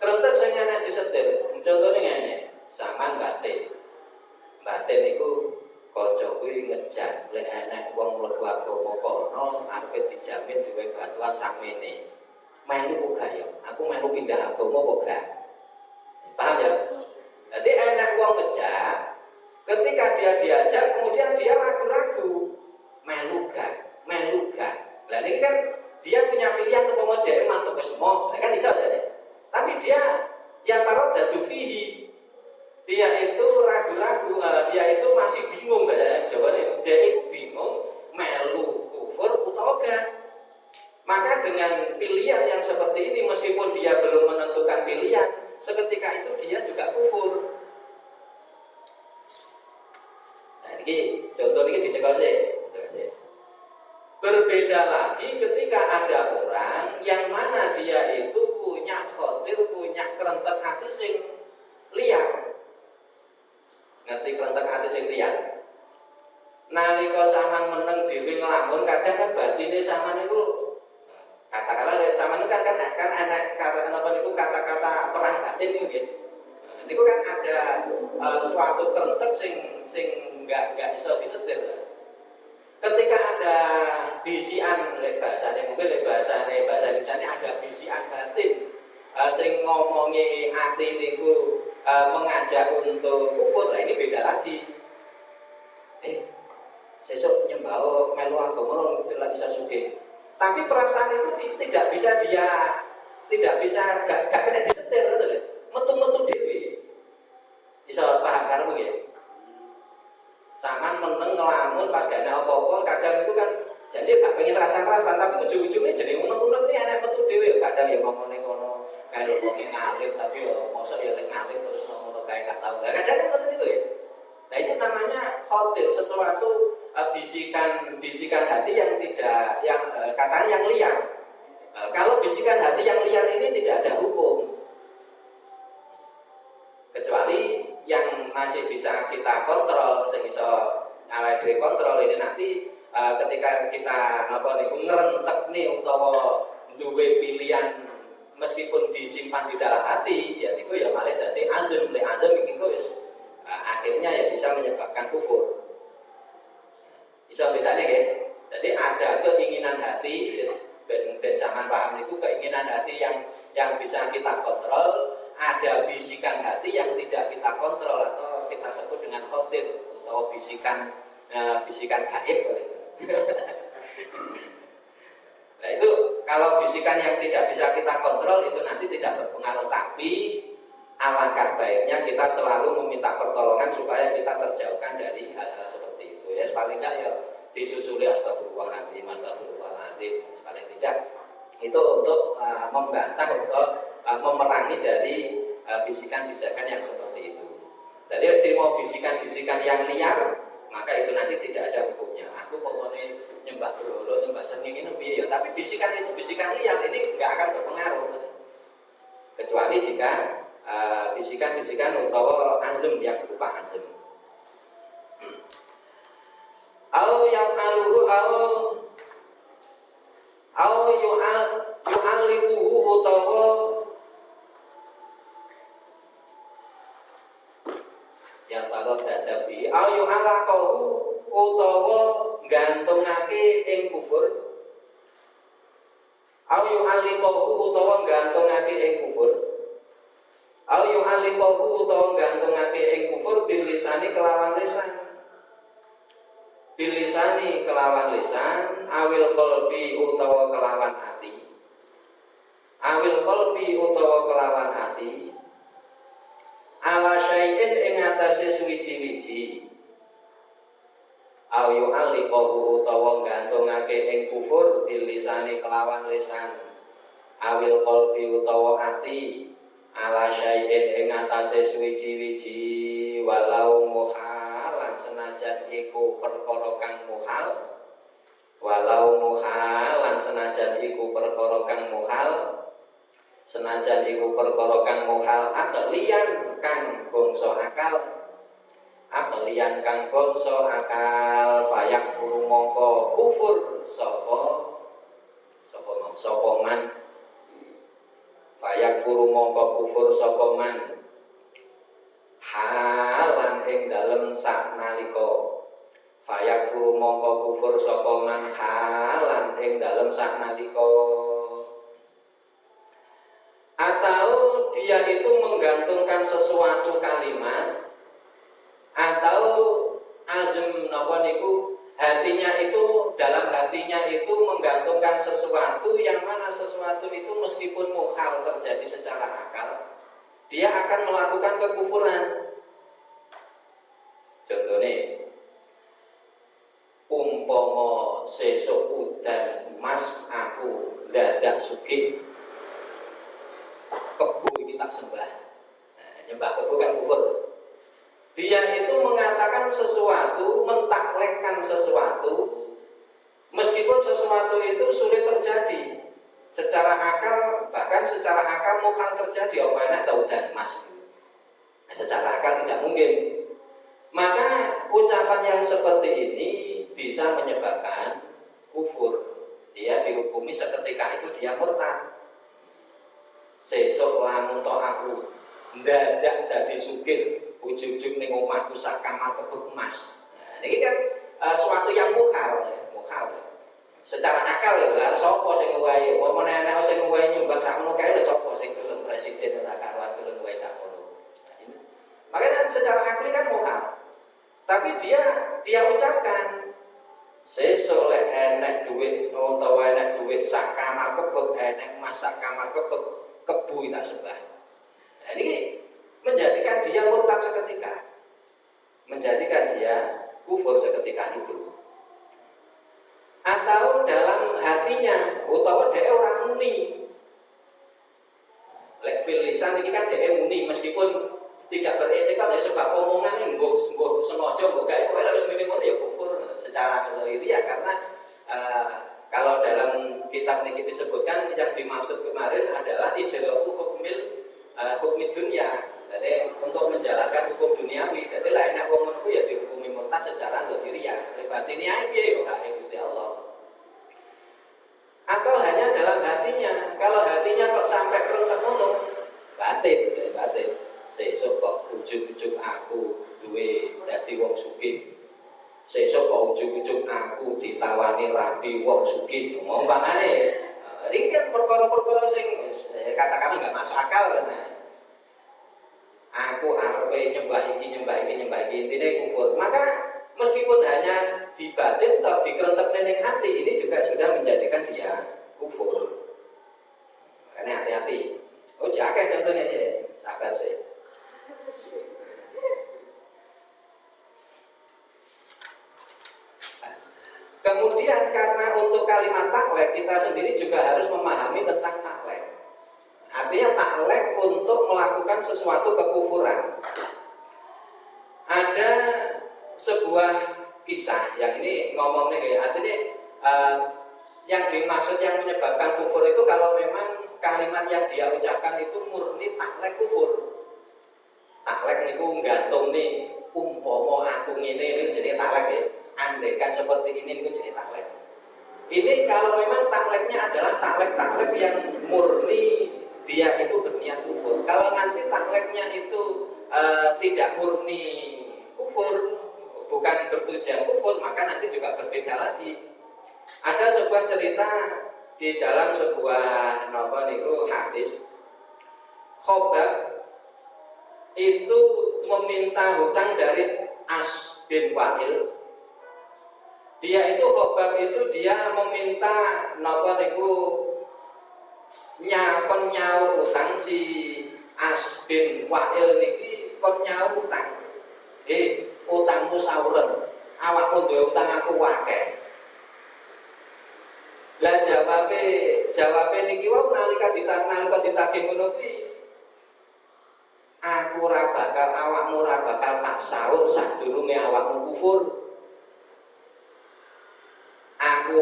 Krentek sing enak disetir, contohnya ngene, sampean batin. Batin niku kanca kuwi ngejak lek enek wong mlebu agama kono arepe dijamin duwe batuan sakmene. Melu kok gak ya? Aku melu pindah agama kok gak? Paham ya? Jadi enek wong ngejak, ketika dia diajak kemudian dia ragu-ragu. Melu gak? Lah ini kan dia punya pilihan untuk memodel mantuk kesemoh, kan bisa jadi. Tapi dia ya taruh dadu fihi. Dia itu ragu-ragu, dia itu masih bingung. sifatnya sing liyan. Nalika sampean meneng dhewe nglamun kadang kan batine sampean itu katakanlah sampean itu kan anak kata apa niku kata-kata perang batin niku nggih. Niku kan ada suatu krentek sing enggak bisa disetir. Ketika ada bisian bahasane mungkin bahasa Indonesia ada bisian batin sing ngomongi ati niku mengajak untuk kufur, lah ini beda lagi. Sesuk nyembah melu agama lagi bisa sugih. Tapi perasaan itu tidak bisa gak kena disetir gitu lho. Metu-metu dhewe. Bisa paham kan ya? Saman meneng ngelamun pas gak ada apa-apa, kadang itu kan jadi gak pengen rasa-rasa, tapi ujung-ujungnya jadi unek-unek ini anak metu dhewe. Kadang ya ngomongnya ngono kayak ngomongnya ngalim, tapi ya mosok ya ngalim terus ngomong kayak gak tahu. Kadang kan seperti itu ya. Nah itu namanya khotir, sesuatu bisikan hati yang tidak, katanya yang liar. Kalau bisikan hati yang liar ini tidak ada hukum, kecuali yang masih bisa kita kontrol, sehingga awake dhewe kontrol ini nanti ketika kita ngerentek nih utawa duwe pilihan meskipun disimpan di dalam hati, ya itu ya malah dadi azam iki wis akhirnya ya bisa menyebabkan kufur. Bisa bedanya ya. Jadi ada keinginan hati, ben sampean paham itu keinginan hati yang bisa kita kontrol, ada bisikan hati yang tidak kita kontrol atau kita sebut dengan khotir atau bisikan gaib. Nah itu kalau bisikan yang tidak bisa kita kontrol itu nanti tidak berpengaruh, tapi alangkah baiknya kita selalu meminta pertolongan supaya kita terjauhkan dari hal-hal seperti itu ya. Paling tidak ya disusuli astagfirullahaladzim paling tidak itu untuk membantah, untuk memerangi dari bisikan-bisikan yang seperti itu. Jadi terima bisikan-bisikan yang liar, maka itu nanti tidak ada hukumnya. Aku pokoknya nyembah berhala, nyembah seni ini ya, tapi bisikan itu bisikan liar ini nggak akan berpengaruh, kecuali jika bisikan-bisikan utawa azam yang berupa azam. Au yaf'aluhu au yu'alliquhu utawa yang tarot dadafi au yu'allaqahu utawa gantungake ing kufur, au yu'alliquhu utawa gantungake ing kufur, au yu'alliquhu utawa gantungake ing kufur bil lisani kelawan lisan, bilisani kelawan lisan, awil qalbi utawa kelawan hati, awil qalbi utawa kelawan hati, ala syai'in ing atase suwiji-wiji, aw yu'alliqahu utawa gantungake ing kufur bilisani kelawan lisan, awil qalbi utawa hati, ala syai'in ing atase suwiji-wiji, walau senajan iku perkara kang muhal, walau muhalan senajan iku perkara kang muhal, senajan iku perkara kang muhal aklian kang bangsa akal, aklian kang bangsa akal, fayak furu mongko kufur sapa man, fayak furu mongko kufur sapa man, halan ing dalem sak nalika, fayak furu mongko kufur sapa man halan ing dalem sak nalika. Atau dia itu menggantungkan sesuatu kalimat, atau azm napa niku hatinya itu, dalam hatinya itu menggantungkan sesuatu yang mana sesuatu itu meskipun mukhal terjadi secara akal, dia akan melakukan kekufuran. Contohnya, umpama sesuk udan mas aku dadak sugih, kebu ini tak sembah, nyembah kebu kan kufur. Dia itu mengatakan sesuatu, mentaklekkan sesuatu, meskipun sesuatu itu sulit terjadi secara akal, bahkan secara akal mukhal terjadi. Apa enak tahu dan mas, secara akal tidak mungkin. Maka ucapan yang seperti ini bisa menyebabkan kufur. Dia dihukumi seketika itu dia murtad. Sesuk lamun tok aku ndadak dadi sugih, ujug-ujug ning omahku sak kamar kebek emas. Nah, ini kan suatu yang mukhal, ya, mukhal. Ya. Secara akal lho, harus sapa sing ngowahi? Apa nek sing ngowahi nyumbang sakmono kae lho sapa sing gelem presiden ora karuan gelem ngowahi sakmono. Nah, ini. Makanya secara akli kan mukhal. Tapi dia ucapkan sesuk lek enek duit utawa enek duit sak kamar kebek, enek emas sak kamar kebek, kebu tak sembah. Nah, ini menjadikan dia murtad seketika. Menjadikan dia kufur seketika itu. Atau dalam hatinya utawa dia orang muni. Lek fil lisan ini kan dia muni meskipun tidak beretika dari sebab omongan ini mbuh sengaja mbuh gawe kowe lek wis muni ngono ya kufur secara itu ya karena kalau dalam kitab ini disebutkan yang dimaksud kemarin adalah ijra'u hukmid dunia. Jadi untuk menjalankan hukum duniawi. Jadi lainnya wong menunggu ya dihukumi murtad secara zahiriyah. Berarti ini aja ya hak Gusti Allah. Atau hanya dalam hatinya. Kalau hatinya kok sampai kerentek ngono, batin. Sesuk kok ujug-ujug aku duwe dadi wong sugih. Sesuk kok ujug-ujug aku ditawani rabi wong sugih. Umpamane ini kan perkara-perkara sing katakanlah enggak masuk akal kan. Aku arepe nyembah iki intine kufur. Maka meskipun hanya di batin atau dikerentek ning hati ini juga sudah menjadikan dia kufur. Makanya hati-hati. Oh, akeh contohnya aja. Sabar sih. Kemudian karena untuk kalimat taklek kita sendiri juga harus memahami tentang taklek. Artinya taklek untuk melakukan sesuatu kekufuran. Ada sebuah kisah yang ini ngomongnya kayak artinya yang dimaksud yang menyebabkan kufur itu kalau memang kalimat yang dia ucapkan itu murni taklek kufur. Taklek niku gantung nih umpomo aku ngene ini jadi taklek ya. Andaikan seperti ini niku jadi taklek. Ini kalau memang takleknya adalah taklek yang murni dia itu berniat kufur. Kalau nanti takleknya itu tidak murni kufur, bukan bertujuan kufur, maka nanti juga berbeda lagi. Ada sebuah cerita di dalam sebuah hadis. Khobab itu meminta hutang dari As bin Wa'il. Dia itu Khobab itu dia meminta kon nyaur utang si As bin Wa'il niki kon nyaur utang. Utangmu sauren, awakmu duwe utang aku akeh. Lah jawabe niki wae nalika ditagih ngono kuwi. Aku ora bakal awakmu ora bakal tak saur sadurunge awakmu kufur. Aku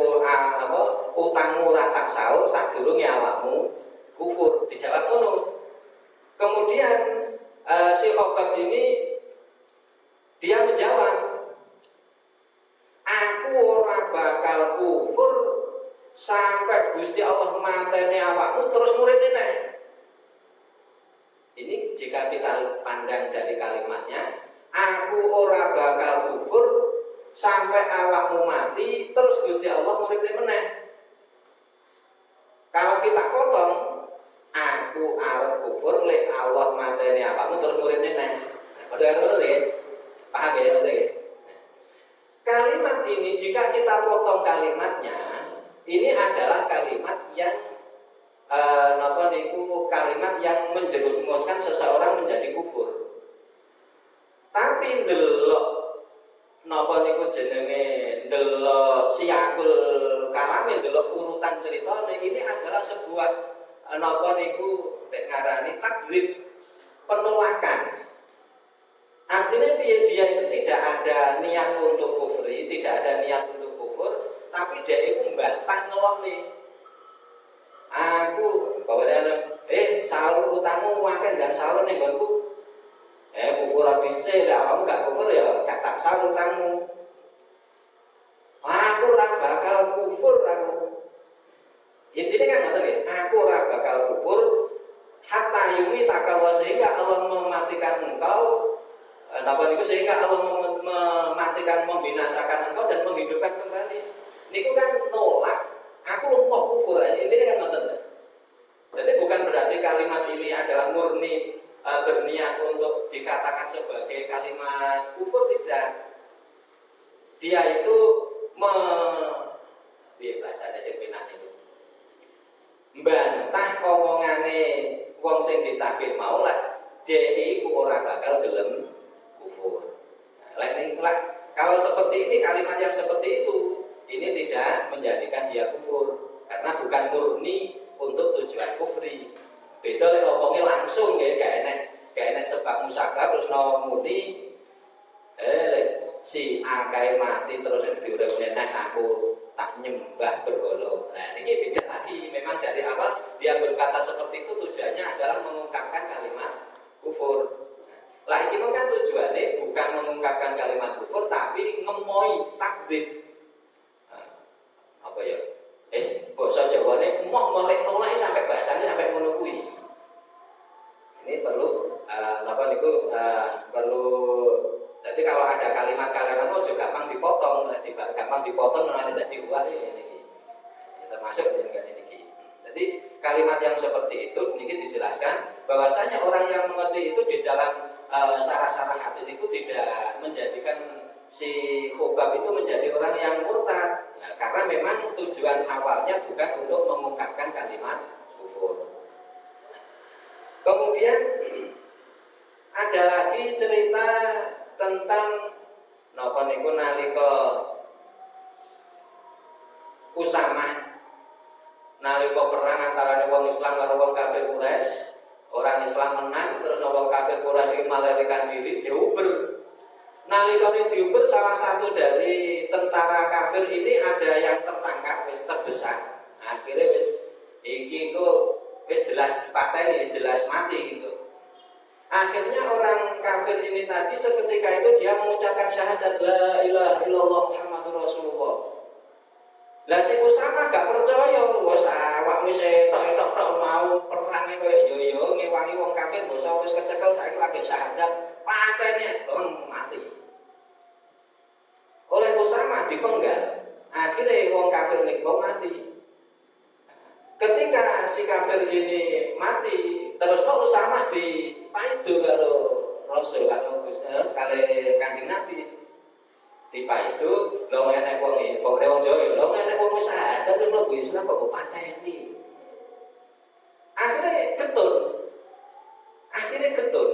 utangmu ora tak saur sadurunge awakmu kufur. Dijawab ngono. Kemudian si Khobab ini dia menjawab, aku ora bakal kufur sampai Gusti Allah mateni awakmu terus muridin nek. Ini jika kita pandang dari kalimatnya, aku ora bakal kufur sampai awakmu mati terus Gusti Allah muridin meneh. Kalau kita potong, aku arep kufur lek Allah mateni awakmu terus muridin meneh. Padha ngono ya. Paham ya maksudnya? Kalimat ini jika kita potong kalimatnya, ini adalah kalimat yang kalimat yang menjerumuskan seseorang menjadi kufur. Tapi ndelok ndelok siakul kalame, ndelok urutan ceritane ini adalah sebuah ngarani takzib, penolakan. Artinya dia itu tidak ada niat untuk kufri, tidak ada niat untuk kufur, tapi dia itu membantah ngelok nih. Aku bawa dia, sahur utangmu makan dan sahur nih gonku. Kufur dhisik, lek awakmu gak kufur ya gak taksa utangmu. Aku ora bakal kufur aku. Intinya kan ngoten nggih, aku ora bakal kufur hatta yumi takawa, sehingga Allah mematikan engkau. Napa niku sehingga Allah mematikan, membinasakan engkau dan menghidupkan kembali. Niku kan nolak. Aku lumpuh kufur. Intinya kan ngoten. Jadi bukan berarti kalimat ini adalah murni berniat untuk dikatakan sebagai kalimat kufur, tidak. Dia itu bahasanya sing penak itu mbantah omongane wong sing ditagih mau lah dhek iku ora bakal gelem kufur. Kalau seperti ini, kalimat yang seperti itu ini tidak menjadikan dia kufur karena bukan murni untuk tujuan kufri. Beda lek omongnya langsung nggih, gak enek sebab musabab terus muni si A kae mati terus diuripne neh aku tak nyembah berhala. Nah, ini beda lagi. Memang dari awal dia berkata seperti itu tujuannya adalah mengungkapkan kalimat kufur. Lah iki kan tujuannya bukan mengungkapkan kalimat kufur tapi ngemoi takdzib. Apa ya? Basa Jawane moh molek nolak sampai bahasanya sampai ngono kuwi. Ini perlu perlu. Jadi kalau ada kalimat-kalimat itu juga gampang dipotong nanti jadi ini. Termasuk dengan ini. Jadi kalimat yang seperti itu ini dijelaskan bahwasanya orang yang mengerti itu di dalam syarah-syarah hadis itu tidak menjadikan si khobab itu menjadi orang yang murtad. Nah, karena memang tujuan awalnya bukan untuk mengungkapkan kalimat kufur. Kemudian ada lagi cerita tentang napa niku nalika Usamah nalika perang antara wong Islam karo wong kafir Quraisy. Orang Islam menang terus wong kafir Quraisy melarikan diri diuber. Nalika diuber salah satu dari tentara kafir ini ada yang tertangkap wis terdesak. Akhirnya wis iki kok wis jelas dipateni, wis jelas mati gitu. Akhirnya orang kafir ini tadi seketika itu dia mengucapkan syahadat la ilaha illallah Muhammadur Rasulullah. Lah si Usamah gak percaya, wis awakmu tok mau perang koyo yo ngewangi wong kafir basa wis kecekel saiki lagi syahadat, patene mati. Oleh Usamah dipenggal. Akhirnya wong kafir niku mati. Ketika si kafir ini mati, terus kok Usamah dipaido karo Rasul karo Kanjeng Nabi. Dipaido, lho enek wong wong Jawa, lho enek wong syahadat wis mlebu Islam kok pateni. Akhirnya getun.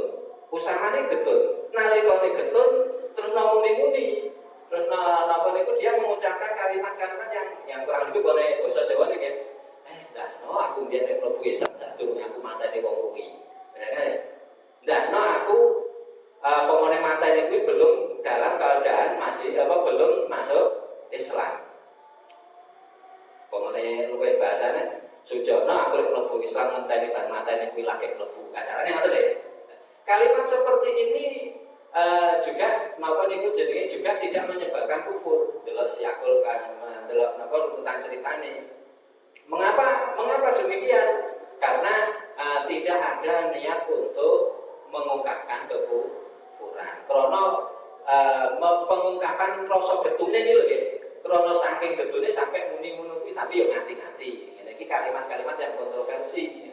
Usamane getun. Nalikane getun terus muni-muni. Terus napa niku dia mengucapkan kalimat-kalimat yang kurang lebih boleh bahasa Jawa niki ya. Aku biar nek mlebu Islam sadurunge aku mateni wong kuwi. Aku pemone mateni kuwi belum dalam keadaan masih belum masuk Islam. Pemone luwih bahasane sujono aku lek mlebu Islam ngenteni ban mateni kuwi lagi mlebu. Kasarane ngoten lho. Kalimat seperti ini juga napa niku jenenge juga tidak menyebabkan kufur. Delok siakul kan delok napa runtutan ceritane. Mengapa demikian? Karena tidak ada niat untuk mengungkapkan kekufuran. Karena pengungkapan rasa getune iki lho nggih. Karena saking getune sampai muni ngono kuwi tapi ya ngati-ngati. Iki kalimat-kalimat yang kontroversi.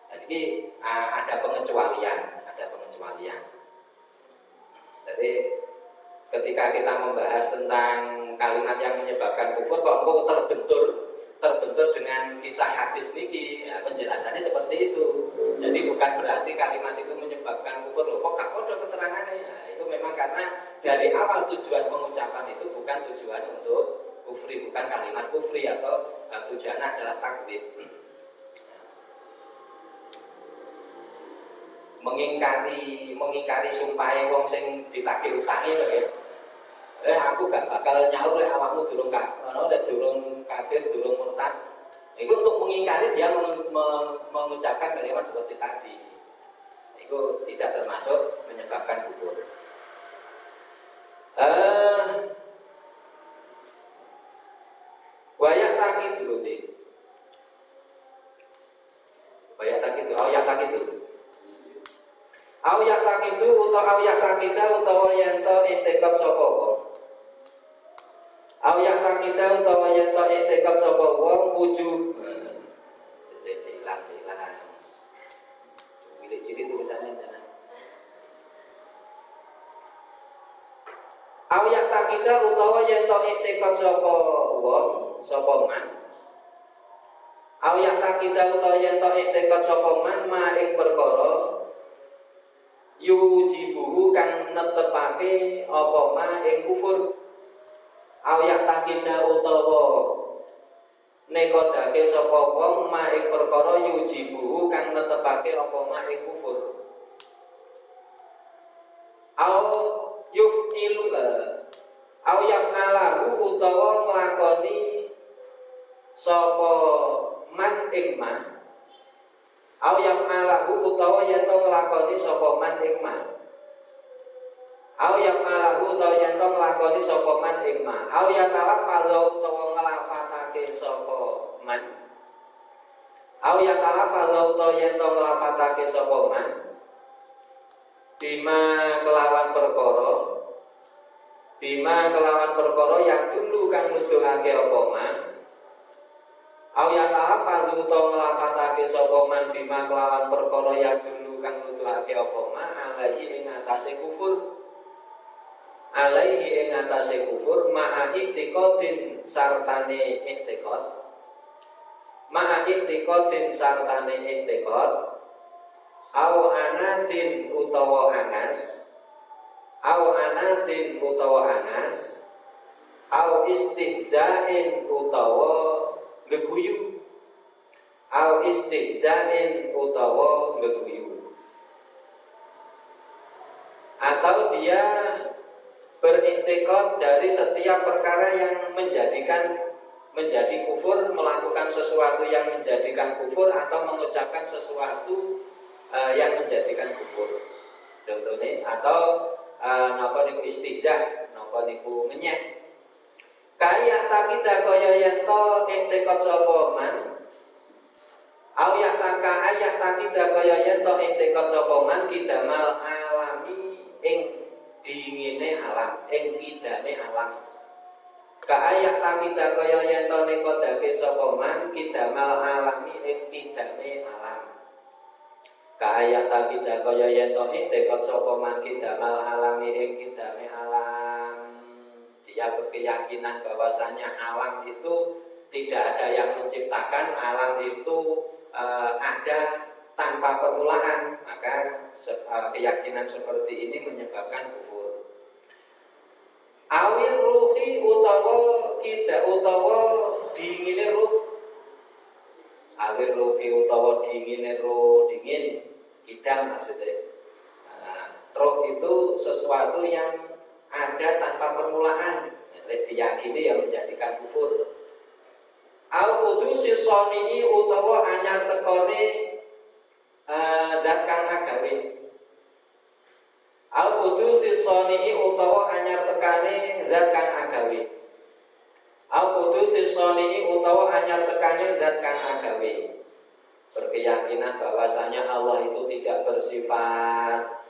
Jadi ada pengecualian. Jadi ketika kita membahas tentang kalimat yang menyebabkan kufur kok terbentur dengan kisah hadis niki, ya, penjelasannya seperti itu. Jadi bukan berarti kalimat itu menyebabkan kufur loh. Kok gak ada keterangannya? Nah, itu memang karena dari awal tujuan pengucapan itu bukan tujuan untuk kufri, bukan kalimat kufri atau tujuannya adalah takdzib. Mengingkari sumpahe wong sing ditagih utange lho ya. Aku gak bakal nyaur lek awakmu durung kafir, durung murtad. Itu untuk mengingkari dia mengucapkan kalimat seperti tadi. itu tidak termasuk menyebabkan kufur. Wayak taki dulu deh. Wayak taki itu, ayak taki itu. Ayak taki itu utawa ayak taki utawa yanto itikad sapa wong. Ayak taki utawa yanto itikad sapa wong wujud. Cilang. Pilih ciri tulisannya sana. Ayak takida utawa yen to itikad sapa wong sapa man. Ayak takida utawa yen to itikad sapa man ma ing perkara yujibuhu kang netepake apa ma ing kufur. Ayak takida utawa nekodake sapa wong ma ing perkara yujibuhu kang netepake apa ma ing kufur. Au yaf'alahu utawa nglakoni sapa man ing ma. Au yaf'alahu utawa yen to nglakoni sapa man ing ma. Au yaf'alahu utawa yen to nglakoni sapa man ing ma. Au yatalaffazu utawa nglafatake sapa man. Au yatalaffazu utawa yen to nglafatake sapa man. Bima kelawan perkara yang dulu kang nuduhake apa man. Au ya talaffazu utawa nglafatake sapa man bima kelawan perkara yang dulu kang nuduhake apa man alaihi ing atase kufur. Alaihi ing atase kufur ma'a i'tiqadin sartane i'tiqad. Ma'a i'tiqadin sartane i'tiqad. Au anatin utawa angas. Au anatin utawa angas. Au istihza'in utawa geguyu. Au istihza'in utawa geguyu. Atau dia beriktikad dari setiap perkara yang menjadi kufur, melakukan sesuatu yang menjadikan kufur atau mengucapkan sesuatu yang menjadikan kufur. Contohnya atau napa niku istihza, napa niku ngenyek. Kaya takida kaya yen to iktikad sapa man. Au ya taka ayat takida kaya yen to iktikad sapa man kidamal alami ing dingine alam, ing kidane alam. Ka ayat takida kaya yen to nekodake sapa man kidamal alami ing kidane alam. Kaya takida kaya yen to itikad sapa man kidamal alami ing kidame alam. Dia berkeyakinan bahwasanya alam itu tidak ada yang menciptakan, alam itu ada tanpa permulaan. Maka keyakinan seperti ini menyebabkan kufur. Awil ruhi utawa dingine ruh. Awil ruhi utawa dingine ruh, dingin idam maksudnya. Roh itu sesuatu yang ada tanpa permulaan, diyakini yang menjadikan kufur. Au kudu sisoni utawa anyar tekone zat kang agawe. Au kudu sisoni utawa anyar tekane zat kang agawe. Au kudu sisoni utawa anyar tekane zat kang agawe. Berkeyakinan bahwasanya Allah itu tidak bersifat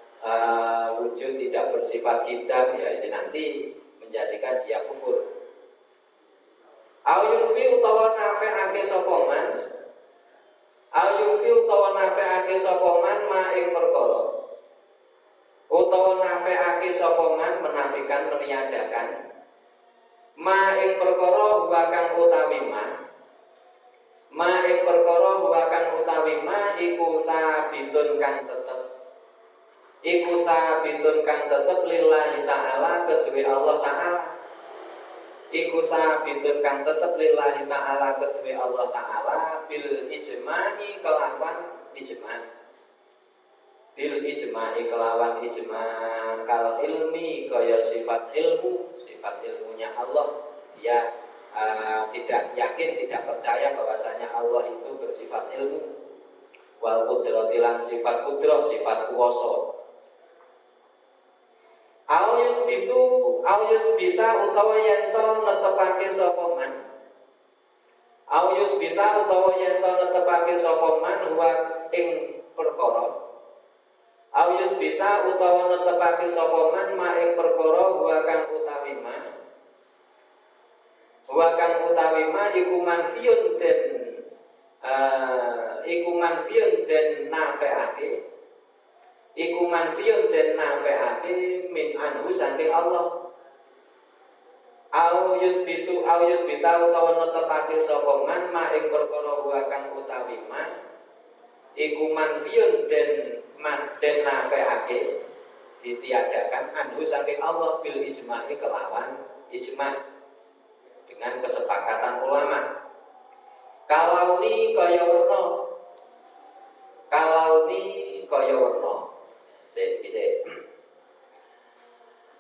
wujud, tidak bersifat kitab, ya ini nanti menjadikan dia kufur. Au yunfi utawa nafe'ake sapa man. Au yunfi utawa nafe'ake sapa man ma ing perkara. Utawa nafe'ake sapa man menafikan, meniadakan ma ing perkara wa kang utawi ma. Ma ing perkara wa kang utawi ma iku sabitun kang tetep. Iku sabitun kang tetep lillahi ta'ala kedue Allah ta'ala. Iku sabitun kang tetep lillahi ta'ala kedue Allah ta'ala bil ijma'i kelawan ijma'. Bil ijma'i kelawan ijma' kal ilmi kaya sifat ilmunya Allah. Dia tidak yakin, tidak percaya bahwasanya Allah itu bersifat ilmu. wal qudrati lan sifat qudrah, sifat kuwasa. Au yusbita utawa yen to netepake sapa man. Au yusbita utawa yen to netepake sapa man huwa ing perkara. Au yusbita utawa netepake sapa man ma ing perkara huwa kang utawi ma. Huwa kang utawi ma iku manfiyun den nafeake. Iku manfiyun den nafeake min anhu saking Allah. Au yusbita utawa netepake sapa man ma ing perkara huwa kang utawi ma iku manfiyun den nafeake ditiadakan anhu saking Allah bil ijma'i kelawan ijma' dengan kesepakatan ulama. Kalau ni kaya werna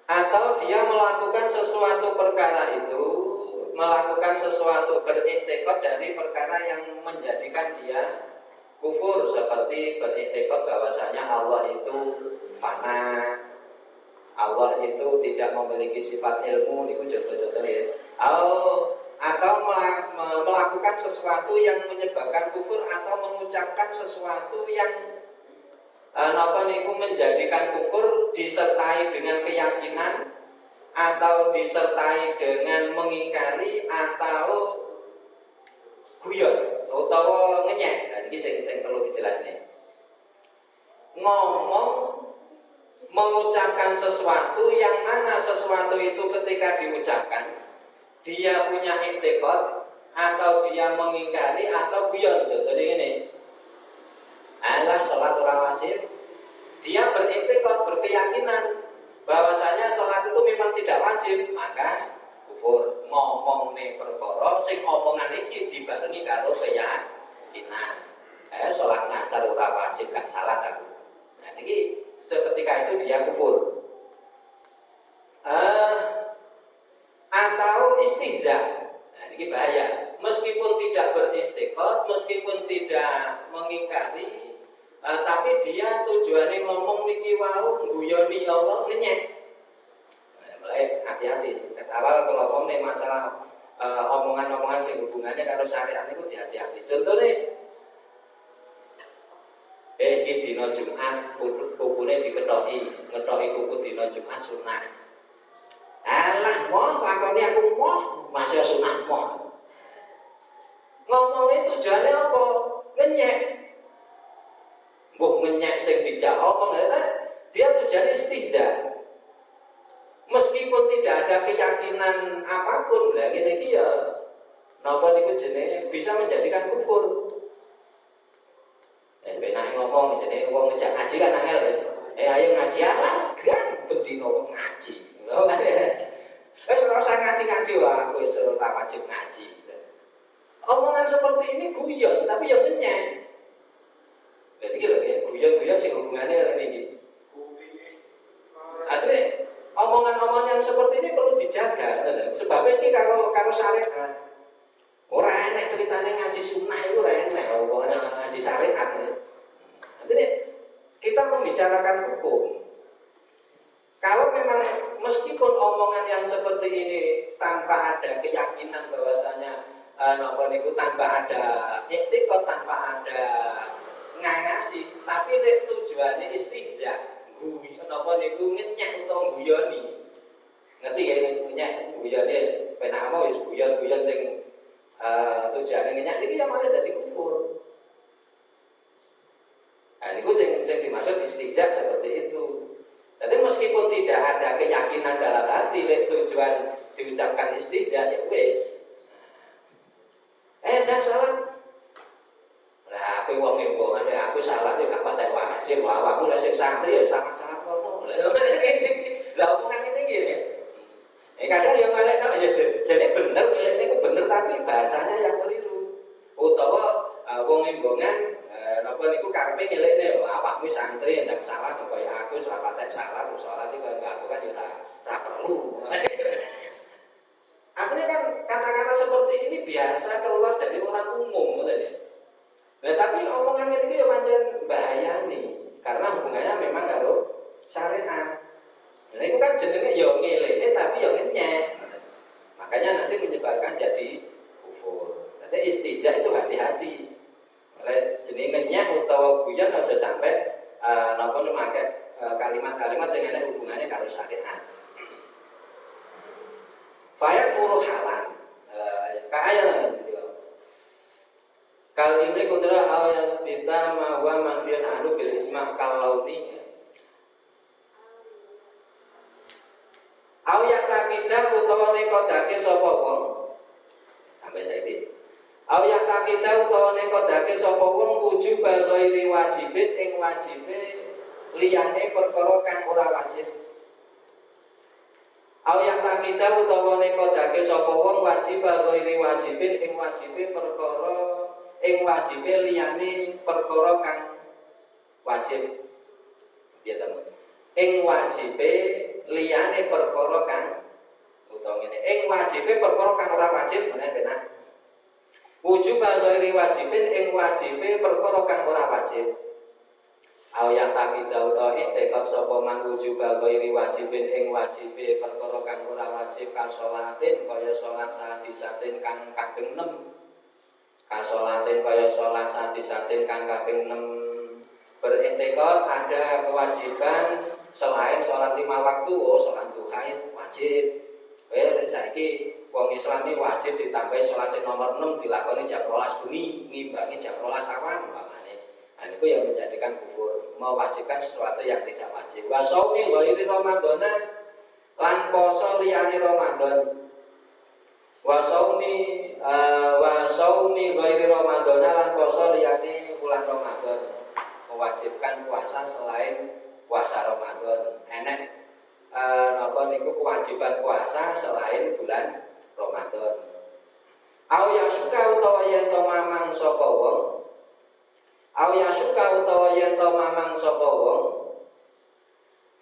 atau dia melakukan sesuatu perkara itu, melakukan sesuatu beriktikad dari perkara yang menjadikan dia kufur, seperti beriktikad bahwasanya Allah itu fana, Allah itu tidak memiliki sifat ilmu, itu contoh-contoh ya. Atau melakukan sesuatu yang menyebabkan kufur, atau mengucapkan sesuatu yang menjadikan kufur disertai dengan keyakinan atau disertai dengan mengingkari atau guyon atau ngenyek. Nah, ini yang perlu dijelaskan. Ngomong, mengucapkan sesuatu yang mana sesuatu itu ketika diucapkan dia punya i'tiqad atau dia mengingkari atau guyon. Contohnya ini, alah sholat orang wajib, dia beriktikad, berkeyakinan bahwasanya sholat itu memang tidak wajib, maka kufur. Ngomong nih perkara sing omongan iki dibarengi karo keyakinan. Sholat ngasar ora wajib, gak salat aku. Nah ini seketika itu dia kufur. Atau istihza. Nah ini bahaya. Meskipun tidak beriktikad, meskipun tidak mengingkari, tapi dia tujuannya ngomong niki wau guyoni Allah ngenyek. Mulai hati-hati. Awal kalau ngomong nih masalah omongan-omongan sing hubungannya karo syariat itu hati-hati. Contohnya iki dina Jumat kukune diketoki, ngetoki kuku dina Jumat sunah. Alah moh lakoni aku moh, masih sunah moh. Ngomongnya tujuannya apa? Ngenyek. Mbok ngenyek sing dijak omong dia tujuannya istihza. Meskipun tidak ada keyakinan apapun, lah ngene iki ya napa niku jenenge bisa menjadikan kufur. Benak ngomong jenenge wong ngejak ngaji kan angel ya. Ayo ngaji alah, gan bendina kok ngaji. Lho kan. Ora usah ngaji-ngaji wae, aku wis ora wajib ngaji. Omongan seperti ini guyon tapi yang ngenyek. Jadi gitu ya, guyon-guyon sih hubungannya dengan ini. Akhirnya omongan-omongan yang seperti ini perlu dijaga. Sebabnya ini kalau syariat, orang enak ceritanya ngaji sunnah itu orang enak, orang ngaji syariat. Akhirnya kita membicarakan hukum. Kalau memang meskipun omongan yang seperti ini tanpa ada keyakinan bahwasanya tanpa ada i'tiqad, tanpa ada ngangasi, tapi nek tujuannya istihza, ngenyek utawa guyoni. Ngerti ya ngenyek guyoni penak mau wis guyon-guyon sing tujuane ngenyek iki yang malah dadi kufur. Nah niku sing dimaksud istihza seperti itu. Jadi meskipun tidak ada keyakinan dalam hati, nek tujuan diucapkan istihza ya wis. Dan salat. Lah aku wong hubungan aku salat ya gak patek wajib, awakmu lek sing santri ya sangat-sangat ngono. Lah omongan ngene iki ya. Kadang yang ngalek ya jadi bener, milih itu bener tapi bahasanya yang keliru. Utawa wong hubungan napa niku karepe nilekne awakmu santri ndang salat kaya aku ora patek salat, salat iki kaya aku kan ya ora perlu. Akhirnya kan kata-kata seperti ini biasa keluar dari orang umum, gitu ya. Nah, tapi omongan ini ya pancen guyon aja sampai napa memakai kalimat-kalimat sing ana hubungannya karo syariat. Fayak furu halan. Kaya kal ini kudra ayas bita mahwa manfian ahlu bil ismah kalau ni au yakakida utawa nekodake sapa wong sampai saiki au yakakida utawa nekodake sapa wong wujub ghairi wajibin ing wajibe liyane perkara kang ora wajib. Au yakakida utawa nekodake sapa wong wajib ghairi wajibin ing wajibe perkara ing wajibe liyane perkara kang wajib. Piye ta? Ing wajibe liyane perkara kang utawa ngene. Ing wajibe perkara kang ora wajib meneh benar. Wujub ghairi wajibin ing wajibe perkara kang ora wajib. Au yakakida utawa tekad sapa man wujub ghairi wajibin ing wajibe perkara kang ora wajib kan salatin kaya salat sadisatin kang kaping 6. Kasolatin kaya sholat sati-satin kang kaping 6 beriktikad ada kewajiban selain sholat 5 waktu. Oh sholat duha wajib. Saiki wong Islam ini wajib ditambah sholat sing nomor 6 dilakoni jam 12 bengi ngimbangi jam 12 awan umpamane. Nah niku yang menjadikan kufur, mewajibkan sesuatu yang tidak wajib. Wa shaumi ghairi ramadhana lan poso liyane Ramadan. Wa shaumi ghairi ramadhana lan poso liyane bulan Ramadan. Mewajibkan puasa selain puasa Ramadan. Enek napa niku kewajiban puasa selain bulan Ramadan. Au yasuka utawa yen to mamang sapa wong. Au yasuka utawa yen to mamang sapa wong.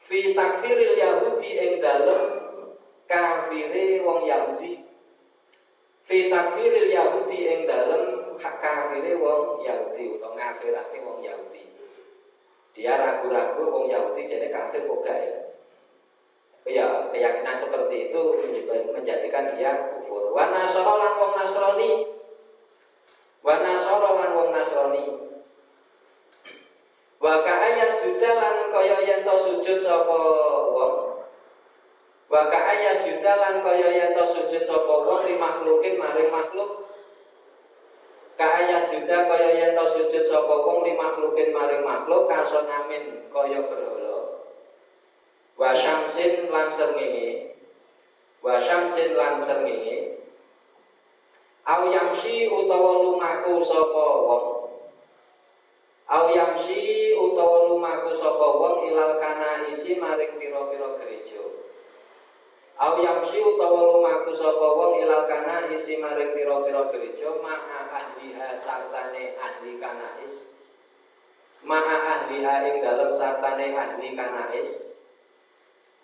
Fi takfiril Yahudi ing dalem kafire wong Yahudi. Fi takfiril Yahudi ing dalem kafire wong Yahudi utawa ngafirake wong Yahudi. Dia ragu-ragu wong Yahudi jadi kafir boga ya. Ya keyakinan seperti itu menjadikan dia kufur. Wa nasara lan wong Nasrani. Wa nasara lan wong Nasrani. Wa ka'ayas judalan kaya yen to sujud sapa wong. Wa ka'ayas judalan kaya yen to sujud sapa wong li makhlukin maring makhluk. Ka'ayas juda kaya yen to sujud sapa wong li makhlukin maring makhluk kasonamin kaya berhala. Wa syamsin lan srengenge. Wa syamsin lan srengenge. Au yamsi utawa lumaku sapa wong. Au yamsi utawa lumaku sapa wong ilal kana isi maring pira-pira gereja. Au yamsi utawa lumaku sapa wong ilal kana isi maring pira-pira gereja ma'a ahliha sartane ahli kanais. Ma'a ahliha ing dalem sartane ahli kanais.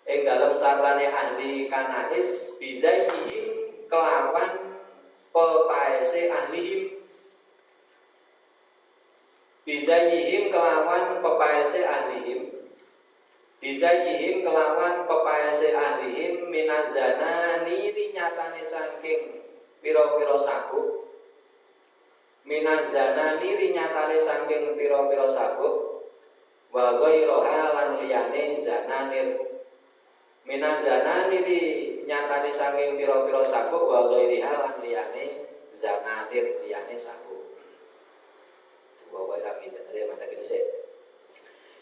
Ing dalem sartane ahli kanais bizaihim kelawan pepaese ahlihim. Bizaihim kelawan pepaese ahlihim. Bizaihim kelawan pepaese ahlihim minazana niri nyatane saking pira-pira sabuk. Minazana niri nyatane saking pira-pira sabuk. Wa ghairoha lan liyane zananir. Minazana niri nyatane saking pira-pira sabuk wa ghairiha lan liyane zananir liyane sabuk.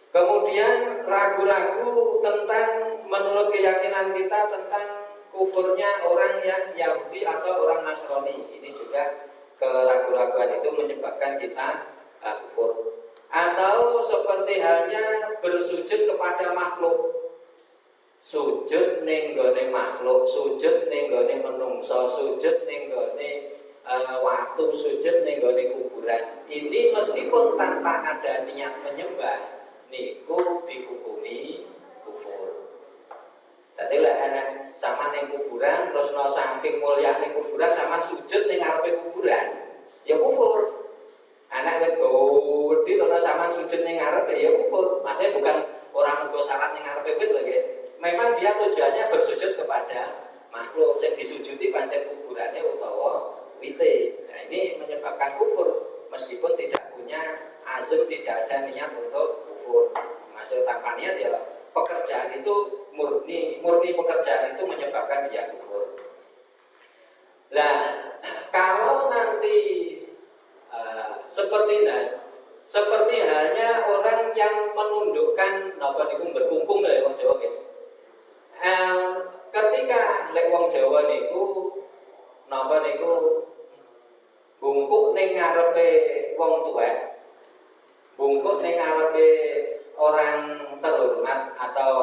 Kemudian ragu-ragu tentang menurut keyakinan kita tentang kufurnya orang yang Yahudi atau orang Nasrani. Ini juga keraguan-raguan itu menyebabkan kita kufur. Atau seperti halnya bersujud kepada makhluk. Sujud ning gone makhluk, sujud ning gone menungso, sujud ning gone waktu, sujud ning gone kuburan. Ini meskipun tanpa ada niat menyembah, niku dihukumi kufur. Dadi lek sama ning kuburan terus no saking mulyane kuburan sama sujud ning ngarepe kuburan, ya kufur. Anak wit gede terus sama sujud ning ngarepe ya kufur. Maksudnya bukan orang nggo salat ning ngarepe wit lho nggih. Memang dia tujuannya bersujud kepada makhluk yang disujudi pancen kuburannya utawa wite. Nah ini menyebabkan kufur meskipun tidak punya azam, tidak ada dengan niat untuk kufur. Maksud tanpa niat ya pekerjaan itu murni pekerjaan itu menyebabkan dia kufur. Nah, kalau nanti seperti halnya orang yang menundukkan napa niku berkungkung dari wong Jawa nggih. Ketika lek wong Jawa niku napa niku bungkuk ning ngarepe wong tuwek, bungkuk ning ngarepe orang terhormat atau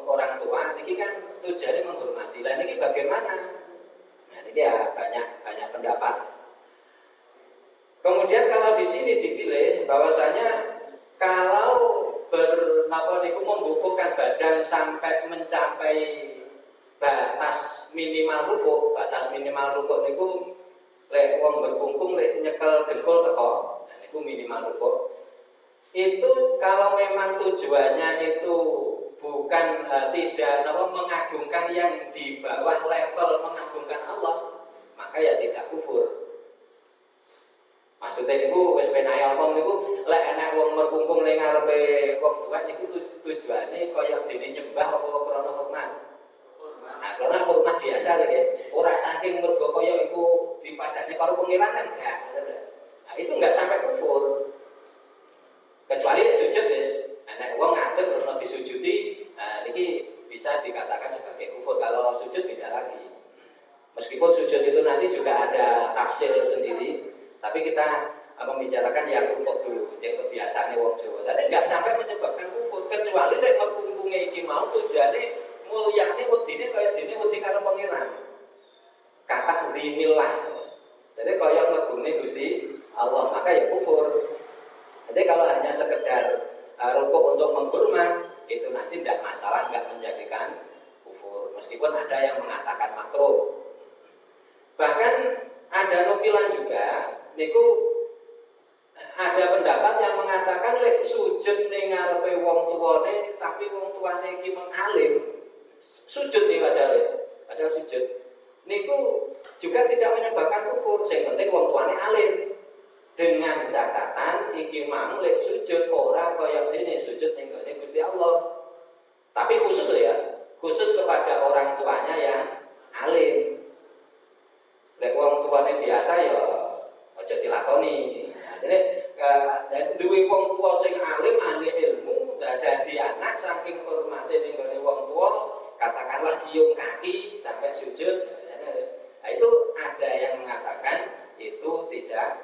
orang tua, niki kan tujuannya menghormati. Lah niki bagaimana? Nah, ini ya banyak pendapat. Kemudian kalau di sini dipilih bahwasanya kalau membukukan badan sampai mencapai batas minimal rukuk niku lek wong berkungkung lek nyekel dengkul teko, nah niku minimal rukuk. Itu kalau memang tujuannya itu bukan tidak mengagungkan yang di bawah level mengagungkan Allah, maka ya tidak kufur. Maksudnya niku wis penaya omong niku lek enak wong merkungkung ning ngarepe wong tuwa niku tujuane kaya dene nyembah apa krana hormat. Nah, karena hormat biasa lho, ora saking mergo kaya iku dipadani karo pangeran kan enggak. Nah, itu enggak sampai kufur. Kecuali nek sujud ya. Nek wong ngadeg terus disujudi, nah niki bisa dikatakan sebagai kufur. Kalau sujud beda lagi. Meskipun sujud itu nanti juga ada tafsir sendiri, tapi kita membicarakan yang rukuk dulu, yang kebiasaannya wong Jawa. Tapi enggak sampai menyebabkan kufur, kecuali nek merkungkunge iki mau tujuane mulyane wedine kaya dene wedi karo pangeran. Kata zinillah. Jadi kaya ngegune Gusti Allah, maka ya kufur. Jadi kalau hanya sekedar rukuk untuk menghormat, itu nanti tidak masalah, nggak menjadikan kufur. Meskipun ada yang mengatakan makruh. Bahkan ada nukilan juga, niku ada pendapat yang mengatakan lek sujud ning ngarepe wong tuwane, tapi wong tuwane iki mengalim, sujud nih padahal sujud. Niku juga tidak menyebabkan kufur. Yang penting wong tuane alim. Dengan catatan iki mang lek sujud ora kaya dene sujud ning gone Gusti Allah. Tapi khusus kepada orang tuanya yang alim. Lek wong tuane biasa ya aja dilakoni. Jadi duwe wong tua sing alim ahli ilmu dadi anak saking hormate ning gone wong tua, katakanlah cium kaki sampai sujud. Nah, itu ada yang mengatakan itu tidak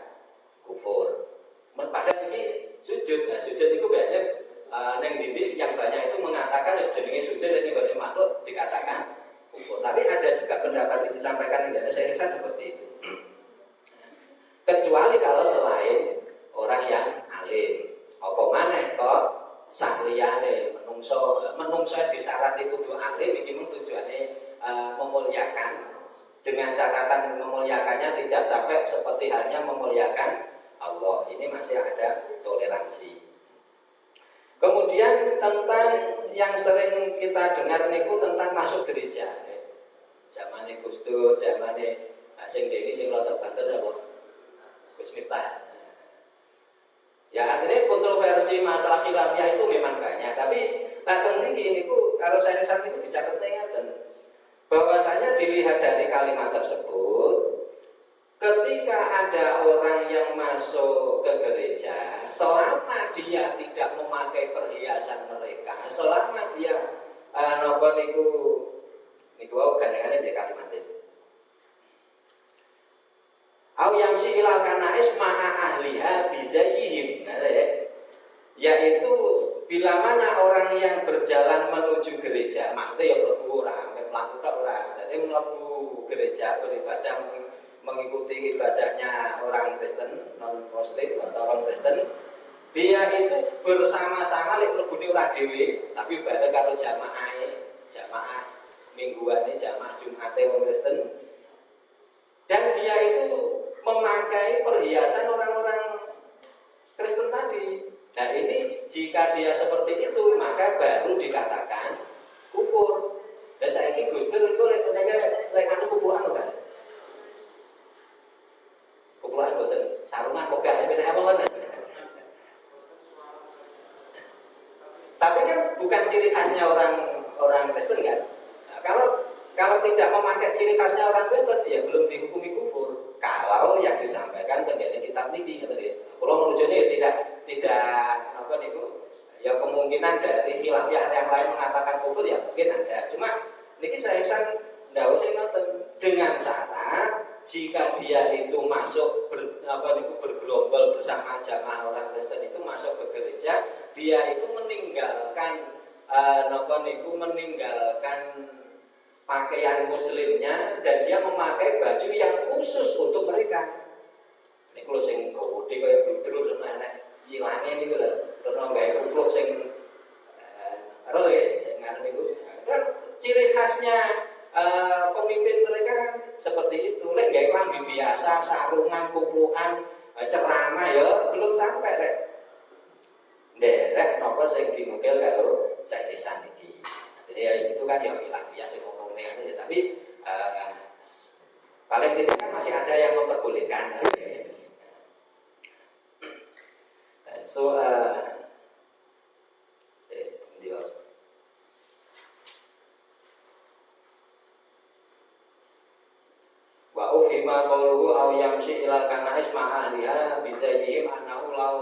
kufur. Padahal ini sujud. Nah, sujud itu biasanya neng didik yang banyak itu mengatakan jenenge sujud dan ini makhluk dikatakan kufur. Tapi ada juga pendapat itu disampaikan di saya rasa seperti itu. Kecuali kalau selain orang yang alim. Apa maneh kok sakliyane menungso disarati kudu alim iki mung tujuane memuliakan, dengan catatan memuliakannya tidak sampai seperti halnya memuliakan Allah. Ini masih ada toleransi. Kemudian tentang yang sering kita dengar niku tentang masuk gereja. Zamane Gus Dur, zamane sing dene sing rada banter apa? Gus Miftah. Ya artinya kontroversi masalah khilafiyah itu memang banyak, tapi laten niki niku kalau saya saat itu dicatatnya ngaten. Bahwasanya dilihat dari kalimat tersebut, ketika ada orang yang masuk ke gereja, selama dia tidak memakai perhiasan mereka, selama dia niku gandengane dia kalimat itu. Au yamsi ilal kanais ma'a ahliha bizayyihim. Yaitu bila mana orang yang berjalan menuju gereja, maksudnya ya mlebu ora, mlaku tok ora. Dadi mlebu gereja beribadah mengikuti ibadahnya orang Kristen, non Muslim atau orang Kristen, dia itu bersama-sama lek mlebune ora dhewe, tapi ibadah karo jamaah mingguane, jamaah Jumate wong Kristen. Dan dia itu memakai perhiasan orang-orang Kristen tadi. Nah ini jika dia seperti itu, maka baru dikatakan kufur. Dan saya ini Gus Dur itu lek anu kumpulan kan? Kumpulan boten sarungan kok gak beda apa ngoten. Tapi kan bukan ciri khasnya orang Kristen kan. Nah, kalau tidak memakai ciri khasnya orang Kristen ya belum dihukumi kufur. Kalau yang disampaikan tenggene kitab niki tadi. Kalau merujuknya ya tidak apa niku ya kemungkinan dari khilafiyah yang lain mengatakan kufur ya mungkin ada. Cuma niki saya ndawuhe dengan syarat jika dia itu masuk bergerombol bersama jamaah orang Kristen itu masuk ke gereja, dia itu meninggalkan meninggalkan pakaian muslimnya dan dia memakai baju yang khusus untuk mereka. Ini kalau sing kode kayak bludru dan enek silange niku lho, terus gawe kupluk sing roe sing anu niku. Kan ciri khasnya pemimpin mereka kan seperti itu. Lek gawe klambi biasa, sarungan, kuplukan, ceramah ya belum sampai lek. Nderek napa sing dimukil karo saesan iki. Jadi ya itu kan ya khilafiyah sing ngomongnya ya, tapi paling tidak kan masih ada yang memperbolehkan. So wa ufima qawluhu aw yamshi ilal kana'is ma'a ahliha bizayhim annahu law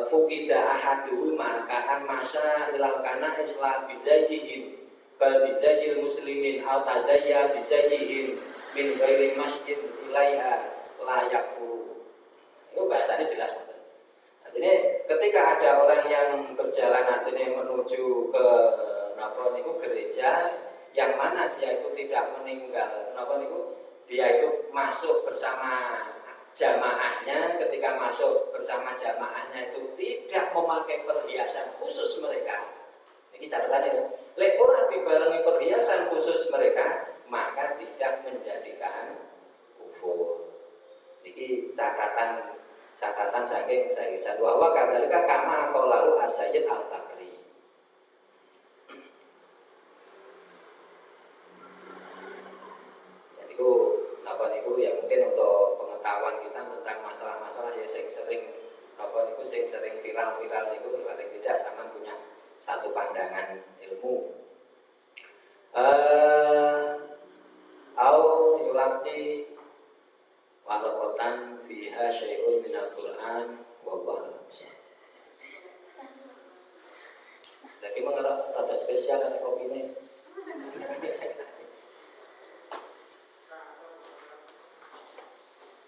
fukida ahaduhu maka an masya ilal kana'is la bizayhim bal bizayhil muslimin aw tazayya bizayhim min ghairi masjid ilaiha la yakfuru. Itu bahasanya jelas betul. Jadi ketika ada orang yang berjalan artinya menuju ke gereja yang mana dia itu tidak meninggal dia itu masuk bersama jamaahnya, ketika masuk bersama jamaahnya itu tidak memakai perhiasan khusus mereka. Ini catatannya, lek ora dibarengi perhiasan khusus mereka maka tidak menjadikan kufur. Ini catatan saking saya bahwa kadzalika kama qalahu as-sayyid al-Bakri. Jadi niku ya mungkin untuk pengetahuan kita tentang masalah-masalah ya sing sering viral niku paling tidak sama punya satu pandangan ilmu. Au yulaqi walakotan fiha syai'un minal Qur'an wallahu a'lam. Lagi mengerok rada spesial ada kopi ini.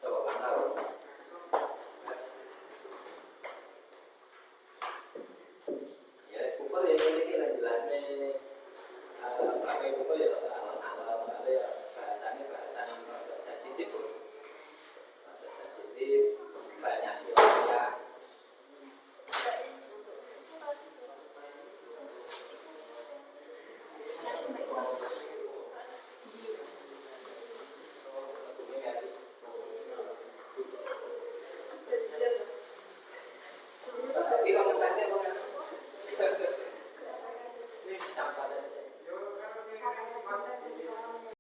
Coba pantau. Ya kufur ya ini lah jelasnya pakai kufur ya ada ya bahasanya sensitif. Banyak ya.